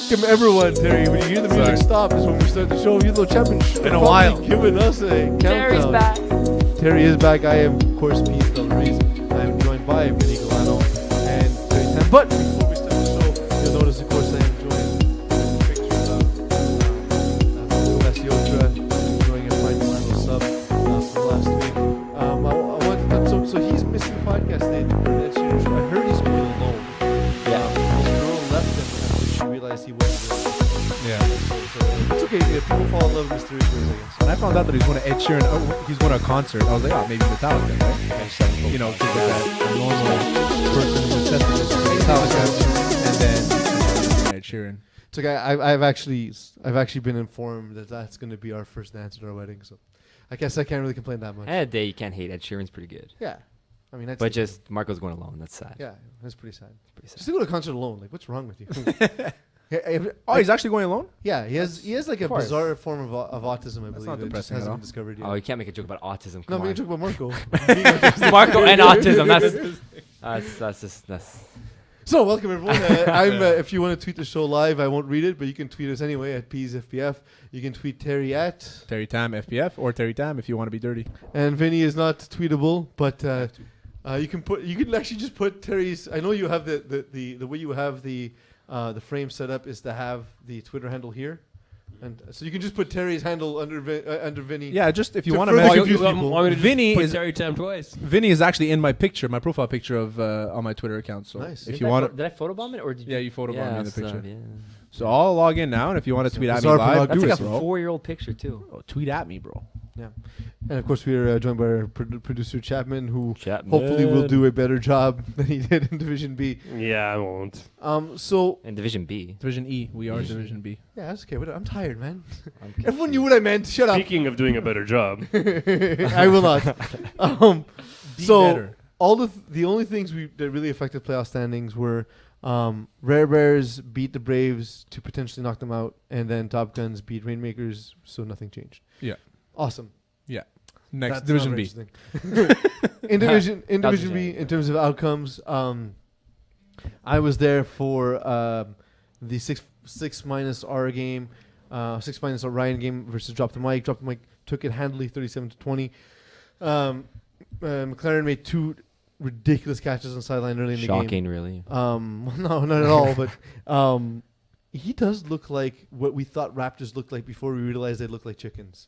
Welcome everyone, Terry. When you hear the music stop is when we start the show. Even though Chapman's been a while giving us a countdown. Terry's back. Terry is back. I am, of course, Pete Del Reese. I am joined by Vinny Galano and Terry Tan. But before we start the show, you'll notice, of course, I am joined with pictures of Otra enjoying a fine Galano sub from last week. I wanted to, so he's missing the podcast stage. I heard he's going to be alone. Yeah. His girl left him after she realized he wasn't there. Yeah. So it's okay. Yeah, people fall in love with mysterious ways, I guess. When I found out that he's going to Ed Sheeran, he's going to a concert, I was like, oh, maybe Metallica, right? You know, because that normal person who said that it's Metallica, and then Ed Sheeran. It's okay. I've actually been informed that that's going to be our first dance at our wedding, so I guess I can't really complain that much. And a day you can't hate. Ed Sheeran's pretty good. Yeah, I mean, that's But just Marco's going alone. That's sad. yeah, that's pretty sad. It's pretty sad. Just to go to a concert alone, like, what's wrong with you? Oh, he's actually going alone? Yeah, he has like a course. bizarre form of autism, I believe. not It just depressing at hasn't all. been discovered yet. Oh, you can't make a joke about autism. No, Come we on. can talk about Marco. Marco and autism. That's just. So, welcome everyone. If you want to tweet the show live, I won't read it, but you can tweet us anyway at PSFPF. You can tweet Terry at, Terry Tam FPF or Terry Tam if you want to be dirty. and Vinny is not tweetable, but you can actually just put Terry's. I know you have the way you have the frame set up is to have the Twitter handle here, and so you can just put Terry's handle under Vinny. Yeah, just if you To want to further mention. confuse people. Vinny Put is Terry Tam twice. Vinny is actually in my picture, my profile picture of on my Twitter account. So Nice. if you want, Did I photobomb it or did you? yeah, you photobombed me in the picture. Yeah. So I'll log in now, and if you want to tweet at me Bizarre live, That's Do like it, a bro. 4-year-old picture too. Oh, tweet at me, bro. Yeah. And of course, we are joined by our producer Chapman, who hopefully will do a better job than he did in Division B. Yeah, I won't. So In Division B. Division E, we are Division B. yeah, that's okay. But I'm tired, man. I'm Everyone knew what I meant. Shut up. Speaking of doing a better job, I will not. Be So better. all the only things that really affected playoff standings were Rare Bears beat the Braves to potentially knock them out, and then Top Guns beat Rainmakers, so nothing changed. Yeah. Awesome. Next, That's Division not B. interesting. in Division That's B, a in terms of outcomes, I was there for the 6 minus R game, 6 minus R Ryan game versus Drop the Mic. Drop the Mic took it handily, 37-20. McLaren made 2 ridiculous catches on the sideline early in the game. Shocking, really. No, not at all. But he does look like what we thought Raptors looked like before we realized they look like chickens.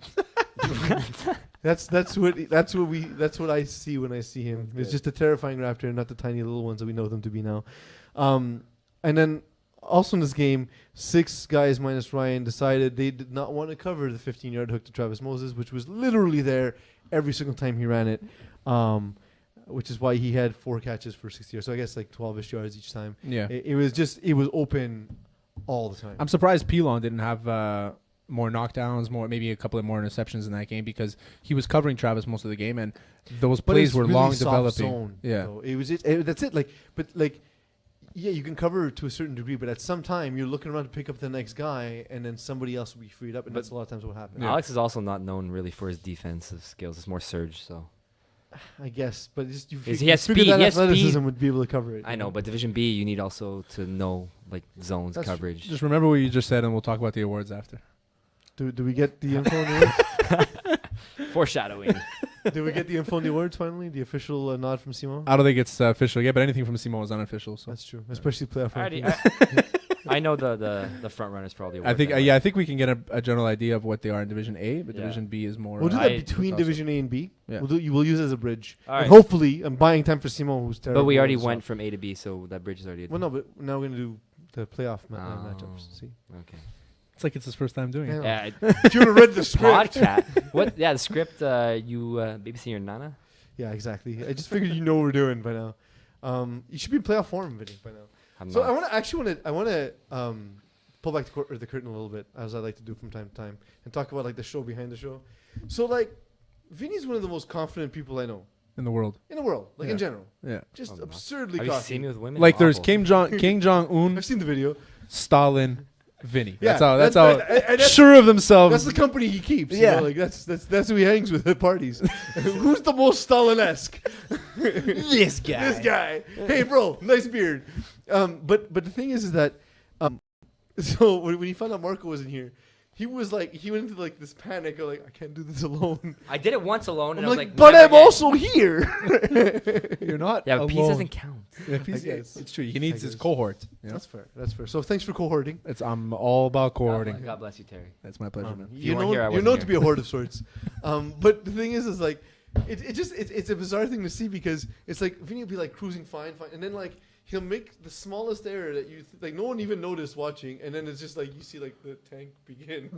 That's what I see when I see him. It's just a terrifying Raptor, not the tiny little ones that we know them to be now. And then also in this game, 6 guys minus Ryan decided they did not want to cover the 15-yard hook to Travis Moses, which was literally there every single time he ran it. Which is why he had 4 catches for 60 yards. So I guess like 12-ish yards each time. Yeah. It was open all the time. I'm surprised Pilon didn't have more knockdowns, maybe a couple of more interceptions in that game because he was covering Travis most of the game, and those But plays it's were really long soft developing. zone, Yeah. though. It was that's it. Yeah, you can cover to a certain degree, but at some time you're looking around to pick up the next guy, and then somebody else will be freed up, and But- that's a lot of times what happens. Yeah. Alex is also not known really for his defensive skills. It's more surge, so. I guess, but just you He has figure speed, that he has athleticism speed. would be able to cover it. I know, but Division B, you need also to know like zones That's coverage. Just remember what you just said, and we'll talk about the awards after. Do we get the info on the awards? Foreshadowing. Did we get the info on the awards finally? The official nod from Simo? I don't think it's official yet, but anything from Simon is unofficial. So That's true, especially playoff Alrighty, rankings. I know the front runners for all the I awards. think anyway. I think we can get a general idea of what they are in Division A, but Yeah. Division B is more. We'll do I- that between Division A and B. Yeah. We'll use it as a bridge. All And right. hopefully, I'm buying time for Simo, who's terrible. But we already so- went from A to B, so that bridge is already. Well, no, but now we're gonna do the playoff Oh. matchups. See, Okay. It's like it's his first time doing it. Yeah. Yeah. if you would have read the script. Podcast. What? Yeah, the script. You babysitting your nana? Yeah, exactly. I just figured you know what we're doing by now. You should be in playoff form, Vinny, by now. I'm So not. I want to pull back the curtain a little bit, as I like to do from time to time, and talk about like the show behind the show. So like, Vinny's one of the most confident people I know In the world. in the world, like in Yeah. general. Yeah. Just I'm not. absurdly Have you cocky. seen me with women? Like there's Awful. Kim Jong Un, I've seen the video. Stalin, Vinny. Yeah, That's how and that's- sure of themselves. That's the company he keeps. Yeah. You know, like that's who he hangs with at parties. Who's the most Stalin-esque? this guy. This guy. Hey, bro, nice beard. But the thing is that So when he found out Marco wasn't here, he went into like this panic of like, I can't do this alone. I did it once alone, and I was like, but never I'm again. also here. You're not. Yeah, but peace alone. doesn't count. Yeah, peace, I guess. it's true. He needs his guess. cohort. You know? That's fair. That's fair. So thanks for cohorting. I'm all about cohorting. God bless you, Terry. That's my pleasure, man. you weren't here, I You're wasn't known here. to be a horde of sorts. But the thing is like, it's a bizarre thing to see because it's like Vinny will be like cruising fine, and then like he'll make the smallest error that you like no one even noticed watching, and then it's just like you see like the tank begin.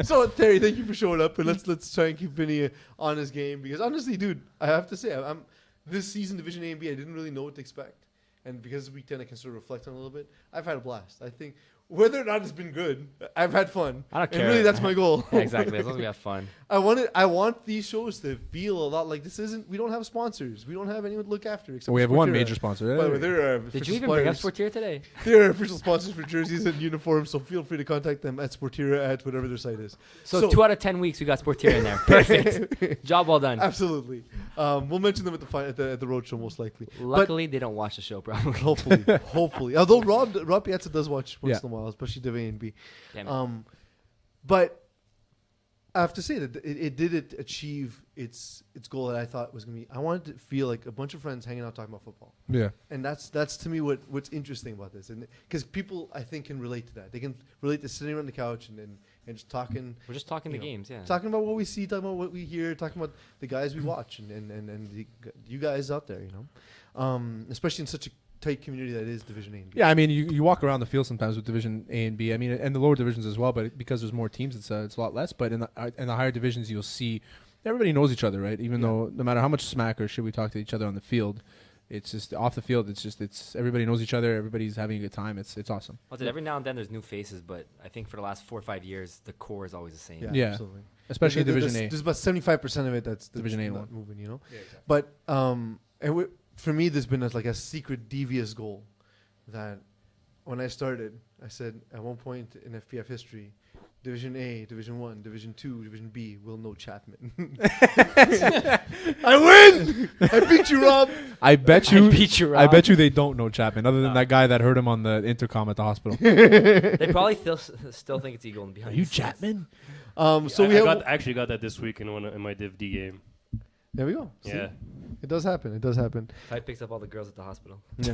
So Terry, thank you for showing up, and let's try and keep Vinny on his game because honestly, dude, I have to say I'm this season Division A and B I didn't really know what to expect, and because it's week 10 I can sort of reflect on it a little bit. I've had a blast. I think whether or not it's been good, I've had fun. I don't care. And really, that's my goal. Yeah, exactly. As long as we have fun. I want these shows to feel a lot like this isn't. We don't have sponsors. We don't have anyone to look after. Except We for have one Sportira. major sponsor. By the way, they're Did you even bring up Sportier today? They're official sponsors for jerseys and uniforms. So feel free to contact them at Sportira at whatever their site is. So 2 out of 10 weeks we got Sportier in there. Perfect. Job well done. Absolutely. We'll mention them at the road show most likely. Luckily, they don't watch the show probably. Hopefully. Although Rob Piazza does watch once Yeah. in a while, especially Div A and B. Damn it. But I have to say that it did achieve its goal that I thought was going to be. I wanted to feel like a bunch of friends hanging out talking about football. Yeah. And that's to me what's interesting about this, and because people I think can relate to that. They can relate to sitting around the couch and just talking, We're just talking the you know, games, yeah. talking about what we see, talking about what we hear, talking about the guys we watch, and you guys out there, especially in such a tight community that is Division A and B. Yeah, I mean, you walk around the field sometimes with Division A and B. I mean, and the lower divisions as well, but because there's more teams, it's a lot less. But in the higher divisions, you'll see everybody knows each other, right? Even though no matter how much smack or shit we talk to each other on the field, it's just off the field. It's everybody knows each other. Everybody's having a good time. It's awesome. Well, every now and then there's new faces, but I think for the last 4 or 5 years, the core is always the same. Yeah, Yeah. absolutely. Especially There's- Division A. There's about 75% of it that's Division A and not one. moving, Yeah, exactly. But for me, there's been like a secret devious goal that when I started, I said at one point in FPF history, Division A, Division 1, Division 2, Division B will know Chapman. I win! I beat you, Rob. I bet I you. beat you, I Rob. bet you they don't know Chapman, other than that guy that heard him on the intercom at the hospital. They probably still think it's Eagle and behind. Are you the scenes. Chapman? So we have. actually got that this week in my Div D game. There we go. See? Yeah. It does happen. It does happen. Ty picks up all the girls at the hospital. Yeah.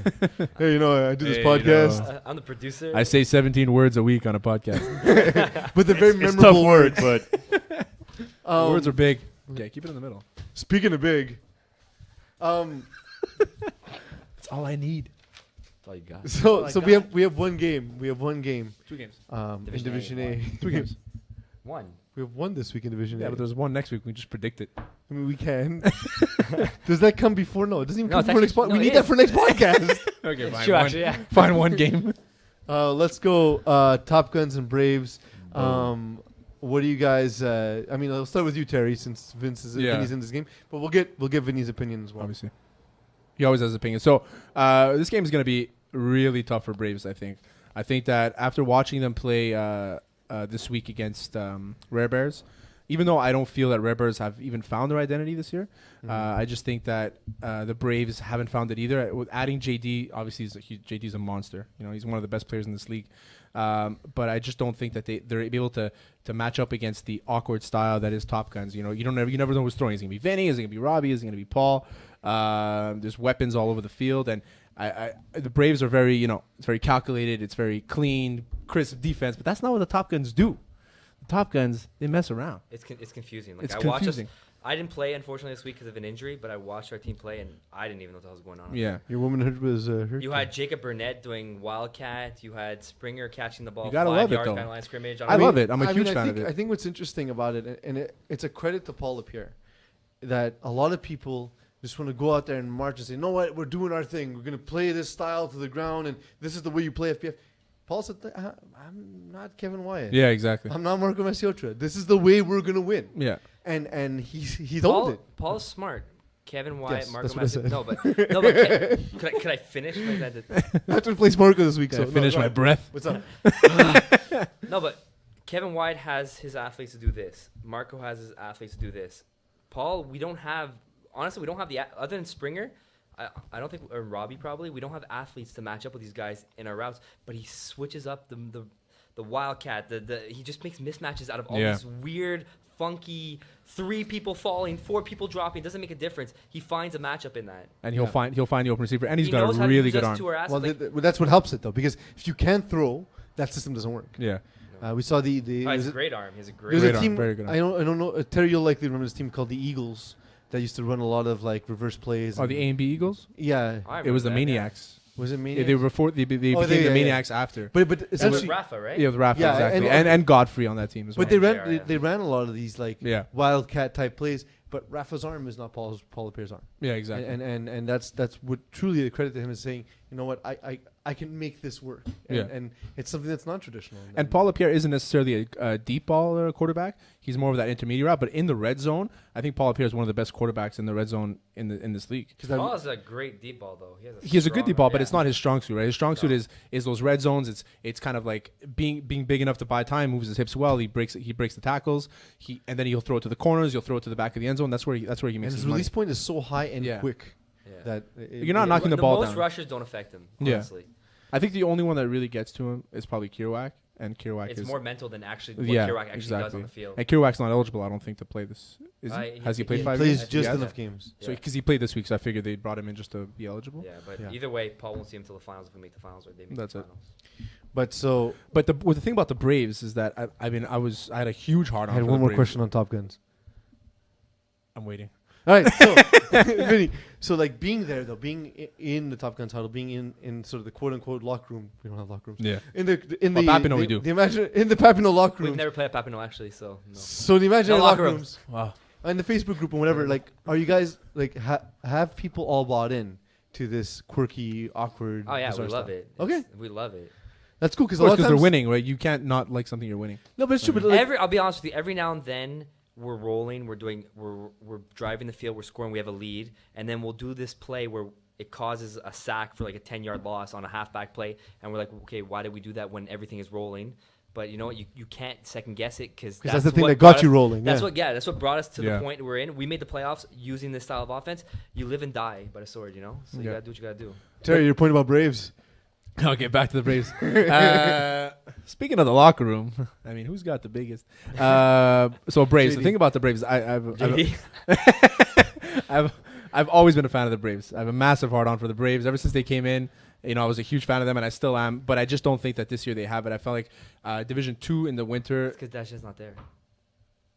Hey, I do this Hey, podcast. I'm the producer. I say 17 words a week on a podcast. But they're very It's memorable tough word, words. but The words are big. Okay, keep it in the middle. Speaking of big, That's all I need. That's all you got. so we have one game. We have one game 2 games. in Division Division A, A. 2 games. One. We have one this week in Division Yeah, A. but there's one next week. We just predict it. I mean, we can. Does that come before? No, it doesn't even No, come it's before next podcast. actually- no, We it need that is. for next podcast. Okay, It's fine. true, one, actually, yeah. Find one game. Let's go. Top Guns and Braves. What do you guys? I mean, I'll start with you, Terry, since Vinny's in this game. But we'll get Vinny's opinion as well. Obviously. He always has opinions. So this game is going to be really tough for Braves, I think. I think that after watching them play this week against Rare Bears, even though I don't feel that Rare Bears have even found their identity this year, I just think that the Braves haven't found it either. With adding JD, obviously JD's a monster. He's one of the best players in this league. But I just don't think that they're able to match up against the awkward style that is Top Guns. You never know who's throwing. Is it gonna be Vinny? Is it gonna be Robbie? Is it gonna be Paul? There's weapons all over the field, and the Braves are very it's very calculated. It's very clean, crisp defense. But that's not what the Top Guns do. The Top Guns, they mess around. It's confusing. It's I watched confusing. I didn't play, unfortunately, this week because of an injury, but I watched our team play, and I didn't even know what the hell was going on. Yeah. Your womanhood was hurt. You had Jacob Burnett doing Wildcat. You had Springer catching the ball You gotta 5 love it, yards though. behind the line of scrimmage. I love it. I'm a huge fan of it. I think what's interesting about it, and it's a credit to Paul Lapierre, that a lot of people just want to go out there and march and say, "You know what? We're doing our thing. We're going to play this style to the ground, and this is the way you play FPF." Paul said, "I'm not Kevin Wyatt. Yeah, exactly. I'm not Marco Masiotra. This is the way we're going to win." Yeah. And he's owned it. Paul's smart. Kevin Wyatt, Yes, Marco that's what I Massive. said. No, but could I finish my sentence? I have to replace Marco this week. Okay, So finish no, my go breath. What's up? No, but Kevin Wyatt has his athletes to do this. Marco has his athletes to do this. Paul, we don't have the other than Springer. I don't think or Robbie probably we don't have athletes to match up with these guys in our routes, but he switches up the wildcat. He just makes mismatches out of all these weird, funky 3 people falling, 4 people dropping. It doesn't make a difference. He finds a matchup in that, and he'll find the open receiver, and he's got knows a how to really use good us arm. to our Well, aspect. that's what helps it though, because if you can't throw, that system doesn't work. Yeah, We saw the He has was a it- great arm. He has a there great was Great a arm, team. very good arm. I don't know. Terry, you'll likely remember this team called the Eagles that used to run a lot of like reverse plays. oh, and- the A and B Eagles. Yeah, I It was the remember that, yeah. Maniacs. was it me? Yeah, they were before they became yeah, the yeah. Maniacs after. but It was essentially, Rafa, right? Yeah, with Rafa Yeah, exactly, and- and Godfrey on that team as well. but they Yeah, ran yeah. they ran a lot of these like Yeah. wildcat type plays. But Rafa's arm is not Paul Pierre's arm. Yeah, exactly. And that's what truly the credit to him is saying, you know what, I can make this work. And, Yeah. and it's something that's non traditional. And Paul Pierre isn't necessarily a deep ball quarterback. He's more of that intermediate route. But in the red zone, I think Paul Pierre is one of the best quarterbacks in the red zone in this league. Paul has a great deep ball though. He has a good strong deep ball, arm, but yeah. it's not his strong suit. Right? His strong suit is those red zones. It's kind of like being big enough to buy time, moves his hips well. He breaks the tackles. And then he'll throw it to the corners. He'll throw it to the back of the end zone. That's where he makes and his his money. release point is so high and Yeah. quick Yeah. that You're not knocking the ball most down. rushers don't affect him. Yeah. Honestly, I think the only one that really gets to him is probably Kirouac, and Kirouac it's is more mental than actually what yeah, Kirouac actually does exactly. on the field. And Kirouac's not eligible, I don't think, to play this. Is he? He- Has he played he 5 plays games? just He has? enough games. So Yeah. because he played this week, so I figured they brought him in just to be eligible. Yeah, but Yeah. either way, Paul won't see him till the finals if we make the finals or they make That's the it. finals. But so But the thing about the Braves is that I had a huge hard I on. had for one the more Braves. question on Top Guns. I'm waiting. All right, so Vinny, so like being there though, being in the Top Gun title, being in sort of the quote unquote locker room. We don't have locker rooms. Yeah. In the Well, Papineau we do. The in the Papineau locker We've room. never played at Papineau actually, so no. So the imaginary No locker locker rooms. rooms. Wow. And the Facebook group and whatever, like, are you guys like have people all bought in to this quirky, awkward? Oh yeah, we bizarre love style? it. Okay, We love it. that's cool because Of a course, lot of because they're times winning, right? You can't not like something you're winning. No, but it's true. But like, I'll be honest with you. Every now and then we're rolling. We're driving the field. We're scoring. We have a lead, and then we'll do this play where it causes a sack for like a 10-yard loss on a halfback play, and we're like, okay, why did we do that when everything is rolling? But you know what? You can't second guess it because that's the thing what that got brought you us- rolling. That's yeah. that's what brought us to Yeah. the point we're in. We made the playoffs using this style of offense. You live and die by the sword, you know. So you Yeah. gotta do what you gotta do. Terry, your point about Braves. Okay, back to the Braves. Speaking of the locker room, I mean, who's got the biggest? So Braves. JD. The thing about the Braves, JD? I've always been a fan of the Braves. I have a massive heart on for the Braves ever since they came in. You know, I was a huge fan of them, and I still am. But I just don't think that this year they have it. I felt like Division 2 in the winter. Because Dagenet's not there.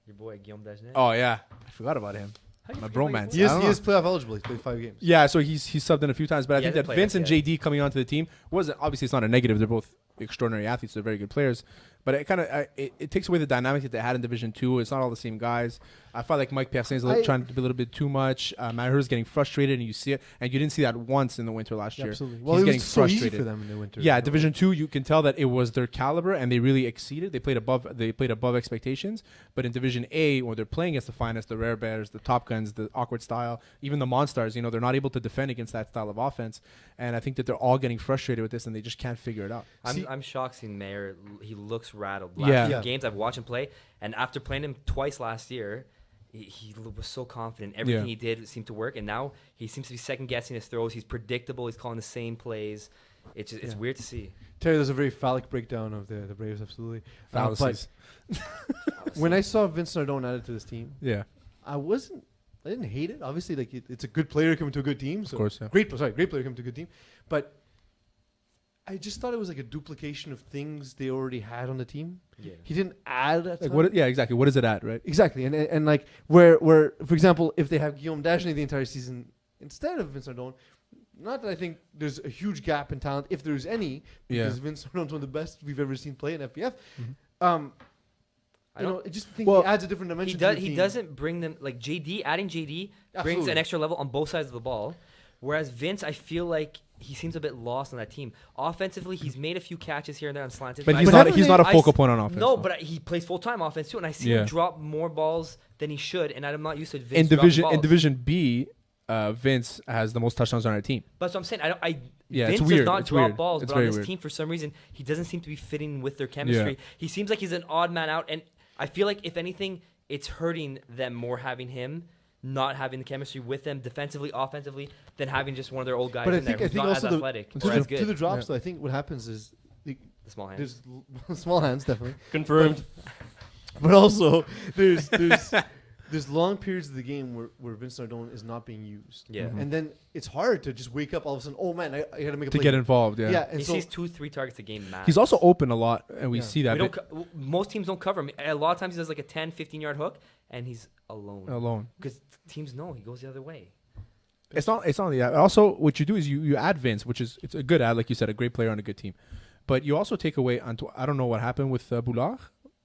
Your boy Guillaume Dagenet. Oh yeah, I forgot about him. How do you my forget about bromance. your He I don't is, he know. is playoff eligible. He's played 5 games. Yeah, so he's subbed in a few times, but I He think hasn't that played Vince us and yet. JD coming onto the team wasn't obviously it's not a negative. They're both extraordinary athletes. They're very good players, but it kind of it takes away the dynamic that they had in Division 2. It's not all the same guys. I felt like Mike Pierce is trying to be a little bit too much. Matt Hurst getting frustrated, and you see it, and you didn't see that once in the winter last year. Absolutely. He's Well, it getting was so easy frustrated. for them in the winter. Yeah, you know? Division 2, you can tell that it was their caliber, and they really exceeded. They played above expectations. But in Division A, where they're playing against the finest, the Rare Bears, the Top Guns, the awkward style, even the Monstars, you know, they're not able to defend against that style of offense. And I think that they're all getting frustrated with this, and they just can't figure it out. I'm shocked seeing Mayer. He looks rattled. Yeah. Last few Yeah. games I've watched him play, and after playing him twice last year, he was so confident. Everything Yeah. he did seemed to work, and now he seems to be second guessing his throws. He's predictable. He's calling the same plays. It's Yeah. weird to see. Terry, there's a very phallic breakdown of the Braves, absolutely. Fallacies. But when I saw Vince Nardone added to this team, Yeah, I didn't hate it. Obviously, like it's a good player coming to a good team. So of course. Yeah. great player coming to a good team. But I just thought it was like a duplication of things they already had on the team. Yeah. He didn't add a Like ton. what? Yeah, exactly. What is it at, right? Exactly, and like where for example, if they have Guillaume Dagenet the entire season instead of Vince Nardone, not that I think there's a huge gap in talent, if there's any, because Yeah. Vince Nardone's one of the best we've ever seen play in FPF. Mhm. I don't- I just think Well, he adds a different He dimension. does. To the He team. doesn't bring them like JD. Adding JD brings Absolutely. an extra level on both sides of the ball, whereas Vince, I feel like he seems a bit lost on that team. Offensively, he's made a few catches here and there on slanted. But I- he's But not. haven't He's they- not a I focal s- point on offense. No, though. but he plays full time offense too, and I see Yeah. him drop more balls than he should, and I'm not used to Vince in dropping Division balls. B, Vince has the most touchdowns on our team. But that's what I'm saying. Yeah, Vince it's weird. does not It's drop weird. balls, It's but on very this weird. team, for some reason, he doesn't seem to be fitting with their chemistry. He seems like he's an odd man out, and I feel like if anything, it's hurting them more having him not having the chemistry with them defensively, offensively, than having just one of their old guys But I in there think who's not as also athletic to or as the good. drops though, I think what happens is The small hands. there's small hands definitely, Confirmed. but also there's long periods of the game where Vince Nardone is not being used. Yeah. Mhm. And then it's hard to just wake up all of a sudden. Oh man, I got to make a To play. get involved. Yeah. Yeah, and He so sees 2-3 targets a game max. He's also open a lot, and we Yeah. see that We bit don't most teams don't cover him. A lot of times he does like a 10, 15-yard hook, and he's alone. alone. Because teams know he goes the other way. It's not the ad. Also, what you do is you add Vince, which is it's a good ad, like you said, a great player on a good team. But you also take away I don't know what happened with Boulard.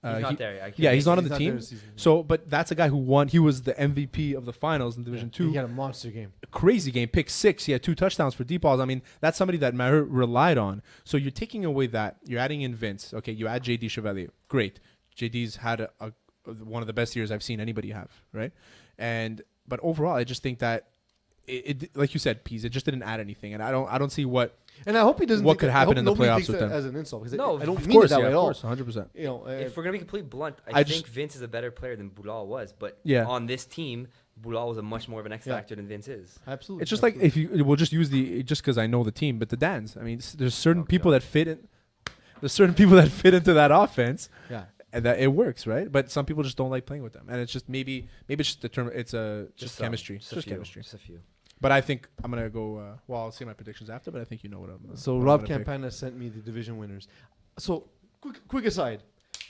He's not there. Yeah, he's not on the there team. this season. So, but that's a guy who won. He was the MVP of the finals in Division Two. He had a monster game. Crazy game. Pick 6. He had 2 touchdowns for deep balls. I mean, that's somebody that Maher relied on. So you're taking away that. You're adding in Vince. Okay, you add JD Chevalier. Great. JD's had one of the best years I've seen anybody have. Right. But overall, I just think that it like you said, Pease, it just didn't add anything, and I don't see what. And I hope he doesn't. What think could that- happen I hope in the nobody playoffs takes with that them. as an insult. Because No, I don't of mean it that way yeah, at of all. course, 100%. You know, If we're gonna be completely blunt, I I just- think Vince is a better player than Boulal was. But Yeah. on this team, Boulal was a much more of an X Yeah. factor than Vince is. absolutely. It's just like if you we'll just use just because I know the team, but the Dans. I mean, there's certain people that fit in. There's certain people that fit into that offense, yeah. and that it works, right? But some people just don't like playing with them, and it's just maybe it's just the term. It's just some, chemistry, Just a just few. chemistry. Just a few. But I think I'm gonna go. Well, I'll say my predictions after, but I think you know what I'm. So what I'm Rob gonna pick. Campana sent me the division winners. So quick aside,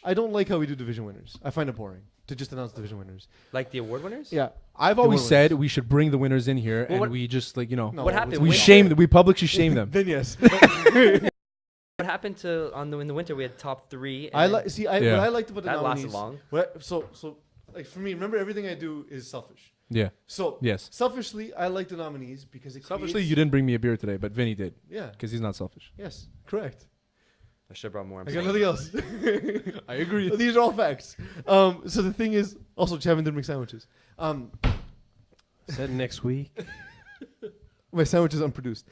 I don't like how we do division winners. I find it boring to just announce division winners. Like the award winners. Yeah. I've The always winners. said we should bring the winners in here, Well, and what- we just like No, What happened? we Winter- we publicly shame them. Then yes. What happened to in the winter? We had top 3. and I then like. See, Yeah. what I liked about the that nominees. lasted long. So like for me, remember everything I do is selfish. Yeah. So Yes. selfishly, I like the nominees because it Selfishly, creates- you didn't bring me a beer today, but Vinny did Yeah. because he's not selfish. Yes. Correct. I should have brought more. I'm I got sorry. nothing else. I agree. These are all facts. So the thing is, also Chavin didn't make sandwiches. Said next week. My sandwich is unproduced.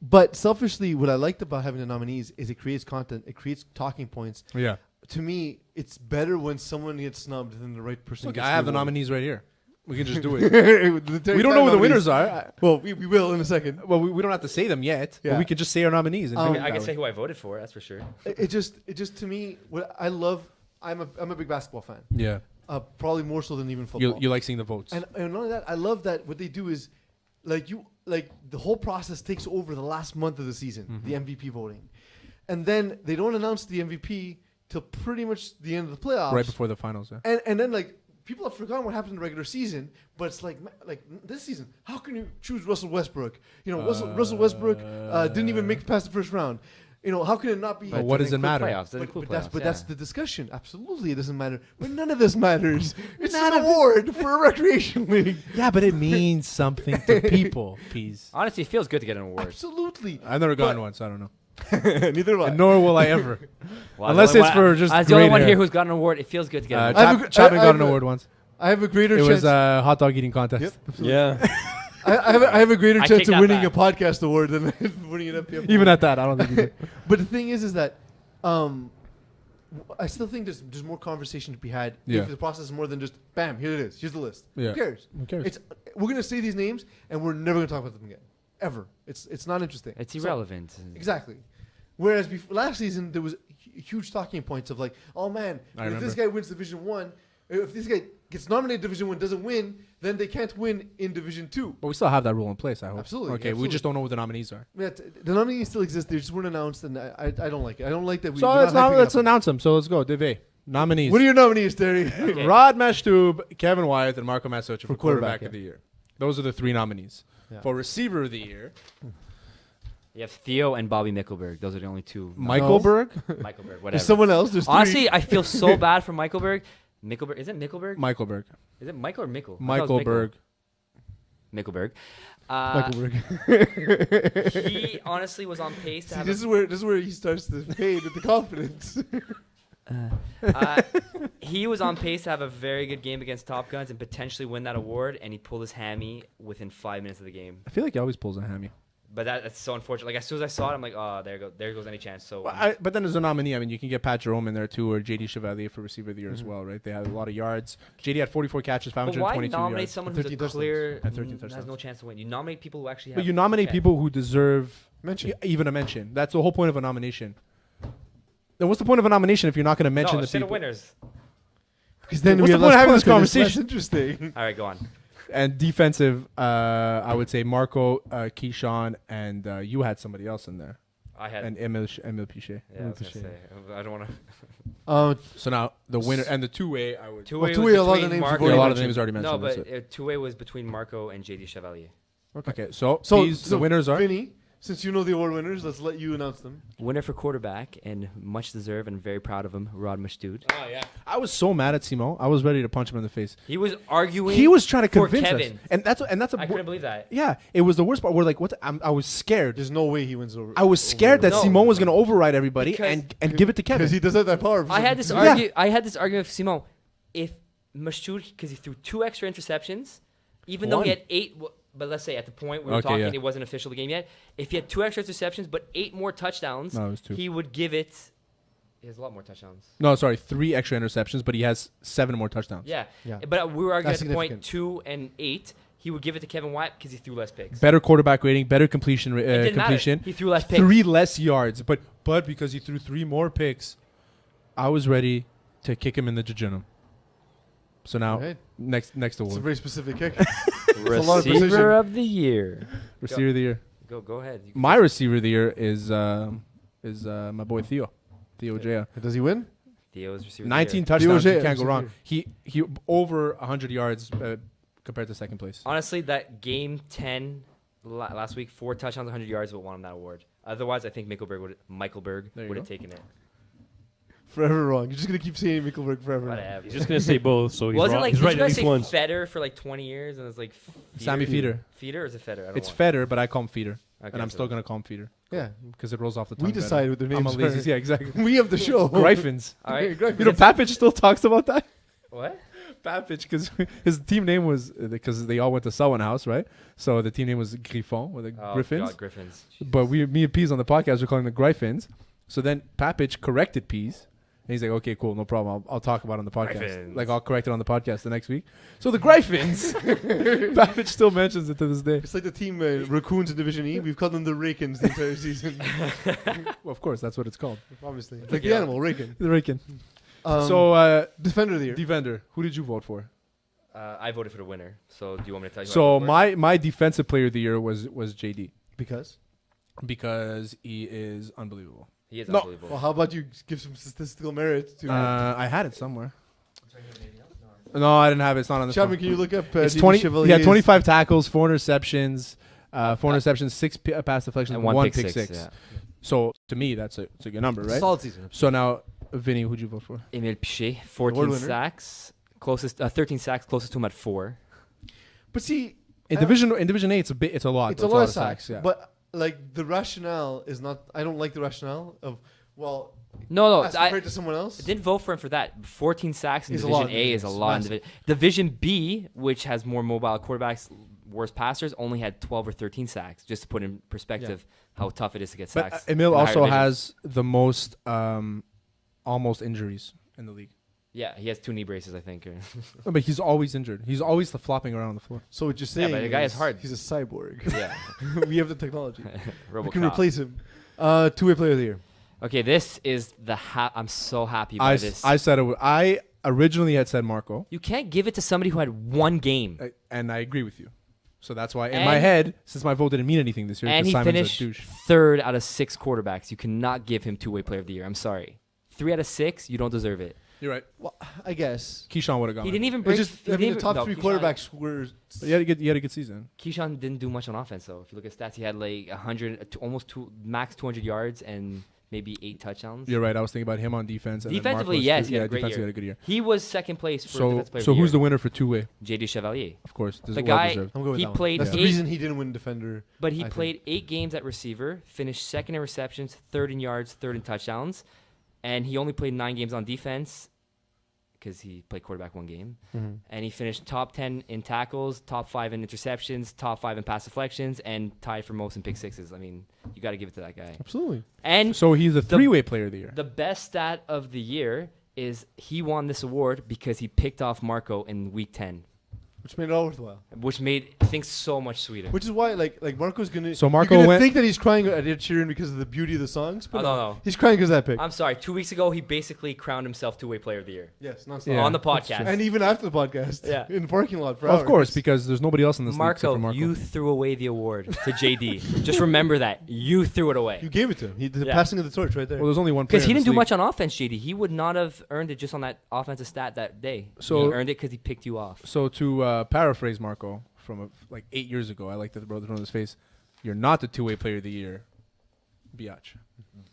But selfishly, what I liked about having the nominees is it creates content. It creates talking points. Yeah. To me, it's better when someone gets snubbed than the right person Look, gets I have the rewarded. nominees right here. We can just do it. We We don't know who the winners are. Well, we will in a second. Well, we don't have to say them yet, Yeah. but we can just say our nominees. And Um, pick it I that can way. say who I voted for. That's for sure. It just to me, what I love. I'm a big basketball fan. Yeah. Probably more so than even football. You like seeing the votes. And not only that, I love that what they do is, like the whole process takes over the last month of the season, the MVP voting, and then they don't announce the MVP till pretty much the end of the playoffs, right before the finals. Yeah. and then like people have forgotten what happened in the regular season, but it's like this season, how can you choose Russell Westbrook? You know, Russell Westbrook didn't even make it past the first round. You know, how can it not be? But what does it include matter? Playoffs. Doesn't include playoffs. That's the discussion. Absolutely, it doesn't matter. But none of this matters. It's an award for a recreation league. Yeah, but it means something to people. Peas. Honestly, it feels good to get an award. Absolutely. I've never gotten But- one, so I don't know. Neither do I. And nor will I ever. Well, Unless the only it's one- for just As the only great one hair. here who's gotten an award, it feels good to get an I award. have a gr- Chapman I got an have a- award once. I have a greater It chance. was a hot dog eating contest. Yep. Yeah. I have a greater I chance take of that winning back. a podcast award than winning an FPF. Even award. at that, I don't think you did. But the thing is that I still think there's more conversation to be had Yeah. if the process is more than just bam, here it is, here's the list. Yeah. Who cares? Who cares? It's we're gonna say these names and we're never gonna talk about them again, ever. It's not interesting. It's So- irrelevant. exactly. Whereas last season there was huge talking points of like, oh man, I if remember. this guy wins Division 1, if this guy gets nominated Division 1 doesn't win, then they can't win in Division 2. But we still have that rule in place, I hope. Absolutely, Okay, we absolutely. just don't know what the nominees are. Yeah, the nominees still exist. They just weren't announced, and I don't like it. I don't like that. So we're let's, not hyping let's up. announce them. So let's go. Deve. Nominees. What are your nominees, Terry? Okay. Rod Mashtub, Kevin Wyatt, and Marco Masocha for quarterback, quarterback of the year. Those are the 3 nominees. Yeah. For receiver of the year, You have Theo and Bobby Mickelberg. Those are the only 2. Michael Berg. Michael Berg, whatever. There's someone else. There's three. Honestly, I feel so bad for Michael Berg. Mickelberg, is it Mickelberg? Michael Berg. Is it Michael or Mickle? I thought it Michael was Mickle. Berg. Mickelberg. Michael Berg. He honestly was on pace to See, have. this is where he starts to fade with the confidence. He was on pace to have a very good game against Top Guns and potentially win that award, and he pulled his hammy within 5 minutes of the game. I feel like he always pulls a hammy. But that's so unfortunate. Like as soon as I saw it, I'm like, oh, there goes any chance. So But then as a nominee, I mean, you can get Pat Jerome in there too, or JD Chevalier for receiver of the year as well, right? They had a lot of yards. JD had 44 catches, but why 522 nominate yards. someone And who's a 13 clear And 13 has touchdowns. no chance to win? You nominate people who actually have. But you nominate okay. people who deserve Mention. even a mention. That's the whole point of a nomination. Then what's the point of a nomination if you're not going to mention No, the instead people? of winners. Because then What's we the have point less of having this content, it's less conversation? interesting. All right, go on. And defensive, I would say Marco, Keyshawn, and you had somebody else in there. I had. And Emile Pichet. Yeah, I was gonna Touche. say. I don't want to. So now the winner and the two-way, I would. Two-way two-way, a lot of between the names Marco. you've Yeah, a lot already of the names already mentioned. No, but that's it. two-way was between Marco and JD Chevalier. Okay, so So, these, the winners are. Vinny, since you know the award winners, let's let you announce them. Winner for quarterback and much deserved and very proud of him, Rod Mashdood. Oh yeah, I was so mad at Simon. I was ready to punch him in the face. He was arguing. He was trying to for convince us, Kevin. and that's a I couldn't believe that. yeah. It was the worst part. We're like, what? I was scared. There's no way he wins over. I was scared that No. Simon was going to override everybody Because- and give it to Kevin. because he does have that power. I had this Yeah. I had this argument with Simon. If Mashdood, because he threw 2 extra interceptions, even though he One. had 8. But let's say at the point we were Okay, talking, yeah. it wasn't official the game yet. If he had 2 extra interceptions but 8 more touchdowns, No, it was 2. he would give it. He has a lot more touchdowns. No, sorry, 3 extra interceptions, but he has 7 more touchdowns. Yeah. Yeah. But we were arguing That's at the point significant. 2 and 8. He would give it to Kevin White because he threw less picks. Better quarterback rating, better completion It didn't completion. matter. He threw less picks. 3 less yards, but because he threw 3 more picks, I was ready to kick him in the jejunum. So now Right. next It's a award, very specific kick. a lot of precision. Receiver of the year. receiver of the year. Go ahead. You can- My receiver of the year is my boy Theo Ojea. Does he win? Theo's receiver. of the 19 year. touchdowns. Ojea, You can't go wrong. receiver. He over 100 yards compared to second place. Honestly, that game 10 last week, 4 touchdowns, 100 yards, would won him that award. Otherwise, I think Michael Berg There you would have go. taken it. Forever wrong. You're just gonna keep saying Mickelberg forever. Whatever. He's just gonna say both, so he's Wasn't wrong. like He's did right you at guys least say once. Feder for like 20 years, and it's like Sammy Feeder. Feeder or is it Feder? I don't It's know. Feder, but I call him Feeder, Okay, and I'm so- still gonna call him Feeder Yeah, because it rolls off the tongue. we better. decide what their I'm names a lazy. are. Yeah, exactly. We have the show. Gryphons. All right. Gryphons. You know, Papich still talks about that. What? Papich, because his team name was because they all went to Selwyn House, right? So the team name was Griffon, or the Oh, Griffins. God, Griffins. But me and Pease on the podcast were calling them the Gryphons. So then Papich corrected Pease. And he's like, okay, cool, no problem. I'll talk about it on the podcast. Gryphons. Like, I'll correct it on the podcast the next week. So the Gryphons, Papich still mentions it to this day. It's like the team Raccoons in Division E. We've called them the Rakins the entire season. Well, of course, that's what it's called. Obviously, it's like Yeah. the animal Rakin. The Rakin. So So, defender of the year. defender, who did you vote for? I voted for the winner. So do you want me to tell you? who I So voted for? my defensive player of the year was JD Because. because he is unbelievable. He is No. unbelievable. Well, how about you give some statistical merit to? I had it somewhere. No, I didn't have it. It's not on the Chapman, phone. can you look up? It's JD 20. Chevalier's- Yeah, 25 tackles, 4 interceptions, 6 pass deflections, And and 1 pick pick six. Yeah. So to me, it's a good number, It's a right? solid season. So now, Vinny, who'd you vote for? Emile Pichet, Award 14 winner. sacks, 13 sacks, closest to him at 4. But see, In I- Division A, it's a lot. it's though. a lot of of sacks. Yeah. But like the rationale is not. I don't like the rationale of No, as I compared to someone else. didn't vote for him for that. 14 sacks in Is a Division lot in A is a divisions. lot in Massive. Division B, which has more mobile quarterbacks, worse passers, only had 12 or 13 sacks. Just to put in perspective how tough it is to get But sacks. Emil in higher also divisions. has the most almost injuries in the league. Yeah, he has 2 knee braces, I think. No, but he's always injured. He's always flopping around the floor. So what you're saying? but the guy is hard. He's a cyborg. yeah, we have the technology. We can RoboCop. replace him. Two-way player of the year. Okay, this is I'm so happy by this. I said it. I originally had said Marco, You can't give it to somebody who had 1 game. and I agree with you. So that's why, in my And- head, since my vote didn't mean anything this year, And 'cause he Simon's a finished douche. 3rd out of 6 quarterbacks. You cannot give him 2-way player of the year. I'm sorry. 3 out of 6, you don't deserve it. You're right. Well, I guess. Keyshawn would have gone. He didn't even It's break. just, he I didn't mean, the even- top no, 3 Keyshawn- quarterbacks were. But he had a good season. Keyshawn didn't do much on offense, though. If you look at stats, he had like 100, max 200 yards and maybe 8 touchdowns. You're right. I was thinking about him on defense. And then Defensively, Marco's yes, too- he had yeah, a great defensively year. had a good year. He was 2nd place for So, defensive player so of the who's the year. winner for two-way? JD Chevalier. Of course, this The is well guy- deserved. I'm going with He that one. played That's the eight- reason he didn't win defender. But he I played 8 games at receiver, finished 2nd in receptions, 3rd in yards, 3rd in touchdowns, and he only played 9 games on defense. because he played quarterback one game. Mhm. And he finished top 10 in tackles, top 5 in interceptions, top 5 in pass deflections, and tied for most in pick sixes. I mean, you got to give it to that guy. Absolutely. And So he's a three-way player of the year. the best stat of the year is he won this award because he picked off Marco in week 10, Which made it all worthwhile. which made things so much sweeter. Which is why, like Marco's gonna. So Marco you're gonna went- think that he's crying at Ed Sheeran because of the beauty of the songs, but Oh, no. he's crying because of that pick. I'm sorry. 2 weeks ago, he basically crowned himself two-way player of the year Yes, nonstop. Yeah. on the that's true. podcast. And even after the podcast, Yeah. in the parking lot for Of hours. course, because there's nobody else in this league except Marco, for Marco. you threw away the award to JD. Just remember that. You threw it away. You gave it to him. He did the Yeah. passing of the torch right there. Well, there's only one player Because he in didn't this do league. much on offense, JD. He would not have earned it just on that offensive stat that day. So- he earned it because he picked you off. So to paraphrase Marco from like 8 years ago, I like that the brother on his face. You're not the two-way player of the year, biatch,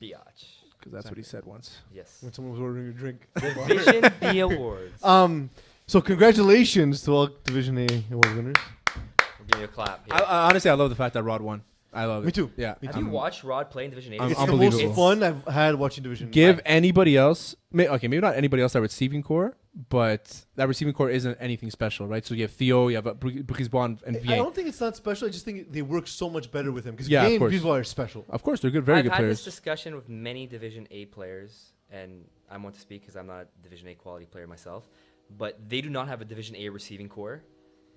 Biatch. because that's what he said once. Yes. when someone was ordering a drink. Division B awards. So congratulations to all Division A award winners. We'll give you a clap. I honestly, I love the fact that Rod won. I love it. Me too. Yeah. Me Have too. you watched Rod play in Division A? I'm It's unbelievable. the most fun I've had watching Division. Give anybody else, maybe not anybody else that receiving core, but that receiving core isn't anything special, right? So you have Theo, you have Brisbane, and I Vien. don't think it's not special. I just think they work so much better with him because Yeah, of Vien and course. Brisbane are special. Of course, they're good, very I've good had players. this discussion with many Division A players, and I want to speak because I'm not a Division A quality player myself, but they do not have a Division A receiving core,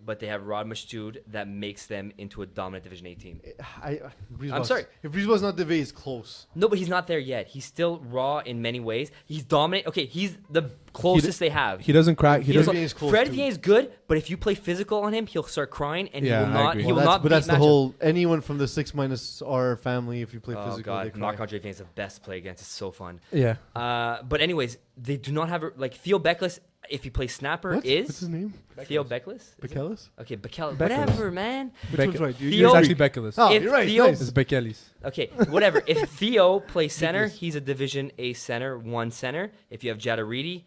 but they have Rod Mashtood that makes them into a dominant Division A team. I'm sorry. If Brisbane's not Division, it's close. No, but he's not there yet. He's still raw in many ways. He's dominant. Okay, he's the closest they have. He doesn't crack. He Fred doesn't. Vien is close Fred too. Vien is good, but if you play physical on him, he'll start crying, and Yeah, he will I not. agree. He will Well, not. but that's beat the matchup. whole. Anyone from the 6-R family, if you play Oh physical, god, they cry. Marc-Andre Vien is the best to play against. It's so fun. Yeah. But anyways, they do not have like Theo Beckless. If he plays snapper, What? is What's his name? Theo Beckless? Bekelis? Okay, Bekel. Beckless. Whatever, man. Which one's right? You- Theo- It's actually Bekelis. Oh, If you're right. Theo- Nice. It's Bekelis. Okay, whatever. If Theo plays center, Ridiculous. he's a Division A center, one center. If you have Jadaridi,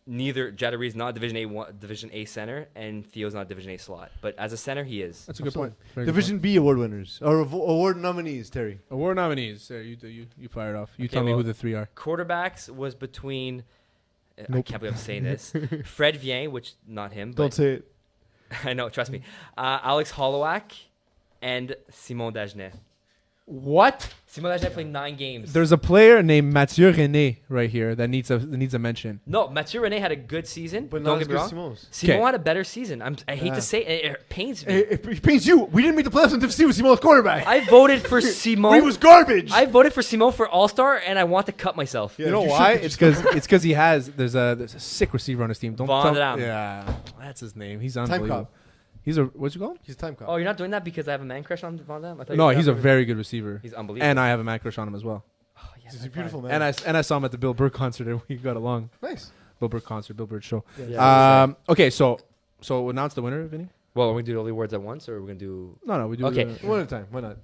neither Jadaridi is not a Division A center, and Theo's not a Division A slot. But as a center, he is. That's a good point. Absolutely. Very good Division B award winners or award nominees, Terry. point. Award nominees. There, you fire it off. You Okay, tell me well- who the three are. Quarterbacks was between. I Nope. can't believe I'm saying this. Fred Vien, which not him, Don't but say it. I know. Trust me. Alex Hollowak and Simon Dagenet. What? Simon Dagenet played 9 games. There's a player named Mathieu René right here that needs a mention. No, Mathieu René had a good season. But Don't not as get me good wrong. as Simone's. Simon Okay. had a better season. I hate Yeah. to say it, it pains me. It pains you. We didn't make the playoffs in Division C with Simone's quarterback. I voted for He Simon. was garbage. I voted for Simon for All Star, and I want to cut myself. Yeah, you know you why? should- It's because he has there's a sick receiver on his team. Don't Von tell Dam. Yeah, that's his name. He's Time unbelievable. cop. He's a what's you call him? He's time cop. Oh, you're not doing that because I have a man crush on Von Dam? I thought No, you he's a were- very good receiver, He's unbelievable. and I have a man crush on him as well. Oh, yes, He's high a beautiful five. man. And I saw him at the Bill Burr concert, and we got along. Nice. Bill Burr concert, Bill Burr show. Yeah. Okay, so announce the winner, Vinny. Well, are we gonna do all the awards at once, or are we gonna do No, we do. Okay. One at a time. Why not?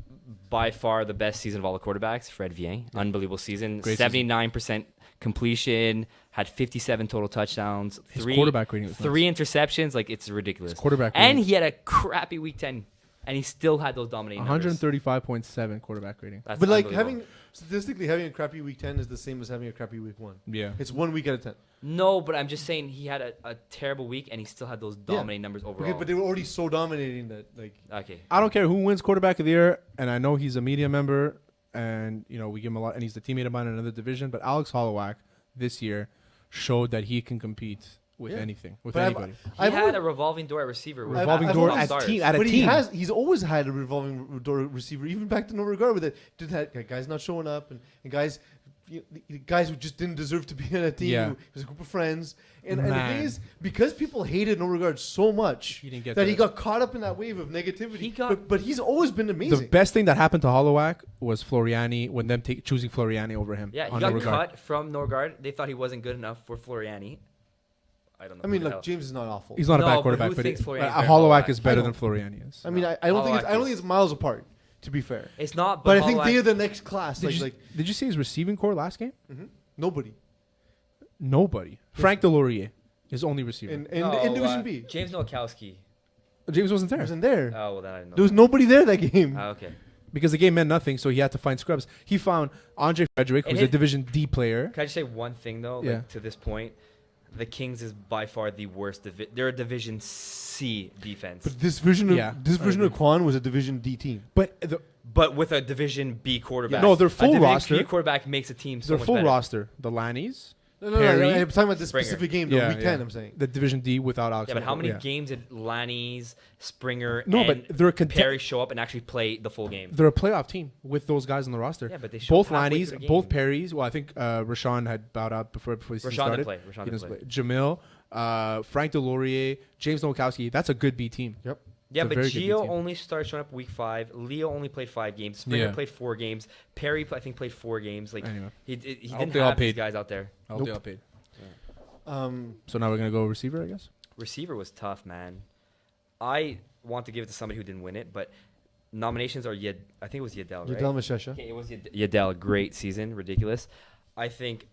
by far the best season of all the quarterbacks? Fred Vien, unbelievable season. Great season. 79% completion, had 57 total touchdowns, His quarterback rating was three interceptions. Like it's ridiculous. His quarterback And rating. he had a crappy week 10, and he still had those dominating numbers. 135.7 quarterback rating. That's But like unbelievable. statistically having a crappy week 10 is the same as having a crappy week 1. Yeah. It's 1 week at a time. No, but I'm just saying he had a terrible week, and he still had those dominating numbers overall. Okay, but they were already so dominating that like Okay. I don't care who wins quarterback of the year, and I know he's a media member, and we give him a lot, and he's the teammate of mine in another division. But Alex Hollowak this year showed that he can compete with Yeah. anything, with But anybody. He I've had always- a revolving door at receiver. with Revolving I've door always- at team at a but team. he's always had a revolving door receiver, even back to no regard with it. Did that guys not showing up and guys guys who just didn't deserve to be in a team. Yeah. It was a group of friends. And the Man. thing is, because people hated no regard so much He didn't get that to he it. got caught up in that wave of negativity. He got- but he's always been amazing. The best thing that happened to Hollowak was Floriani when them choosing Floriani over him. Yeah, he on got no regard. cut from Norgard. They thought he wasn't good enough for Floriani. I don't know. I mean, who the look, hell. James is not awful. He's not No, a but bad quarterback, who but thinks Floriani is better than Hollowak Hollowak? is better I than don't. Floriani is. I mean, I don't think Hollowak I don't think is- it's miles apart. To be fair, It's not. but I think Hollowak- they're the next class. Did you see his receiving core last game? Nobody Nobody. Frank Delorier, his only receiver. in Division B. James Nowakowski. James wasn't He there wasn't there. Oh, well, then I didn't know. There was nobody there that game. Okay. because the game meant nothing, so he had to find scrubs. He found Andre Frederick, And who's a his- Division D player. Can I just say one thing though? Yeah. Like, to this point, the Kings is by far the worst. They're a Division C defense, But this version of Yeah, this I version of agree. Quan was a Division D team. But but with a Division B quarterback. No, they're A full Division roster. B quarterback makes a team so their much full better. roster. The Lannies, No, Perry, I'm talking about this Springer. specific game, though. Yeah, Week 10, yeah. I'm saying. the Division D without Alex. Yeah, but how Smith. many Yeah. games did Lanny's, Springer, No, and but they're a Perry show up and actually play the full game? They're a playoff team with those guys on the roster. Yeah, but they showed Both halfway Lannies, through the both game. Perrys. Well, I think Rashawn had bowed out before the season Rashawn started. didn't play. He Rashawn didn't doesn't play. play. Jamil, Frank Delorier, James Nowakowski. That's a good B team. Yep. Yeah, It's a but very good Gio team. only started showing up week 5. Leo only played 5 games. Springer Yeah. played 4 games. Perry, I think, played 4 games. Like Anyway, he I didn't hope they all have these paid. guys out there. I hope Nope. they all paid. Um, So now we're gonna go receiver, I guess. Receiver was tough, man. I want to give it to somebody who didn't win it, but nominations are I think it was Yedel, right? Yadel Mashesha. Okay, it was Yedel. Great season, ridiculous. I think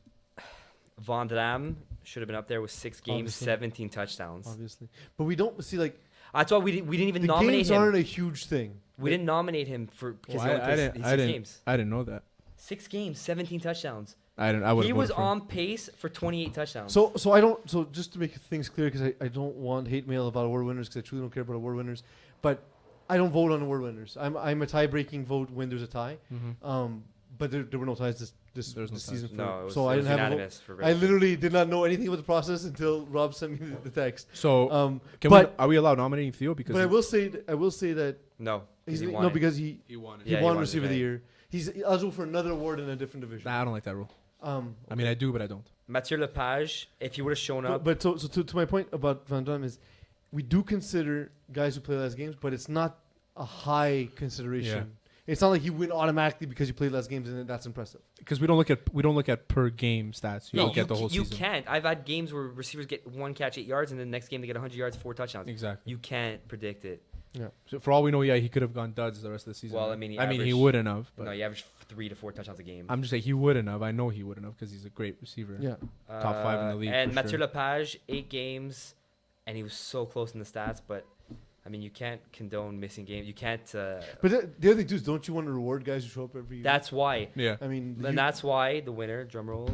Von Dam should have been up there with 6 games, Obviously. 17 touchdowns. Obviously. But we don't see, like, That's why we didn't even the nominate games him. aren't a huge thing. We didn't nominate him for because Well, he only I played didn't. 6 games. I didn't know that. 6 games, 17 touchdowns. I didn't. I would. He was on pace for 28 touchdowns. So I don't. So just to make things clear, because I don't want hate mail about award winners, because I truly don't care about award winners. But I don't vote on award winners. I'm a tie-breaking vote when there's a tie. Mm-hmm. But there were no ties this There was no season. ties. no, it was, so it I was didn't have a vote. unanimous for I Rich. literally did not know anything about the process until Rob sent me the text. So But are we allowed nominating Theo because I will say that No, 'cause he's he no won it. because he he won it? he Yeah, he won won it, receiver of the right. year. He's eligible for another award in a different division. Nah, I don't like that rule. I mean, okay. I do, but I don't. Mathieu Lepage, if he would have shown up, But so to my point about Van Damme is, we do consider guys who play less games, but it's not a high consideration. It's not like you win automatically because you played less games, and that's impressive. Because we don't look at per game stats. You no, look at the whole you season. can't. I've had games where receivers get 1 catch, 8 yards, and then the next game they get 100 yards, 4 touchdowns. Exactly. You can't predict it. So for all we know, yeah, he could have gone duds the rest of the season. Well, I mean, he he averaged- wouldn't have. But No, you average 3 to 4 touchdowns a game. I'm just saying he wouldn't have. I know he wouldn't have because he's a great receiver. Yeah. top 5 in the league And for Mathieu sure. Lepage, 8 games, and he was so close in the stats. But I mean, you can't condone missing games. You can't. But the other thing too is, don't you want to reward guys who show up every year? That's why. Yeah. I mean, And that's why the winner, drumroll,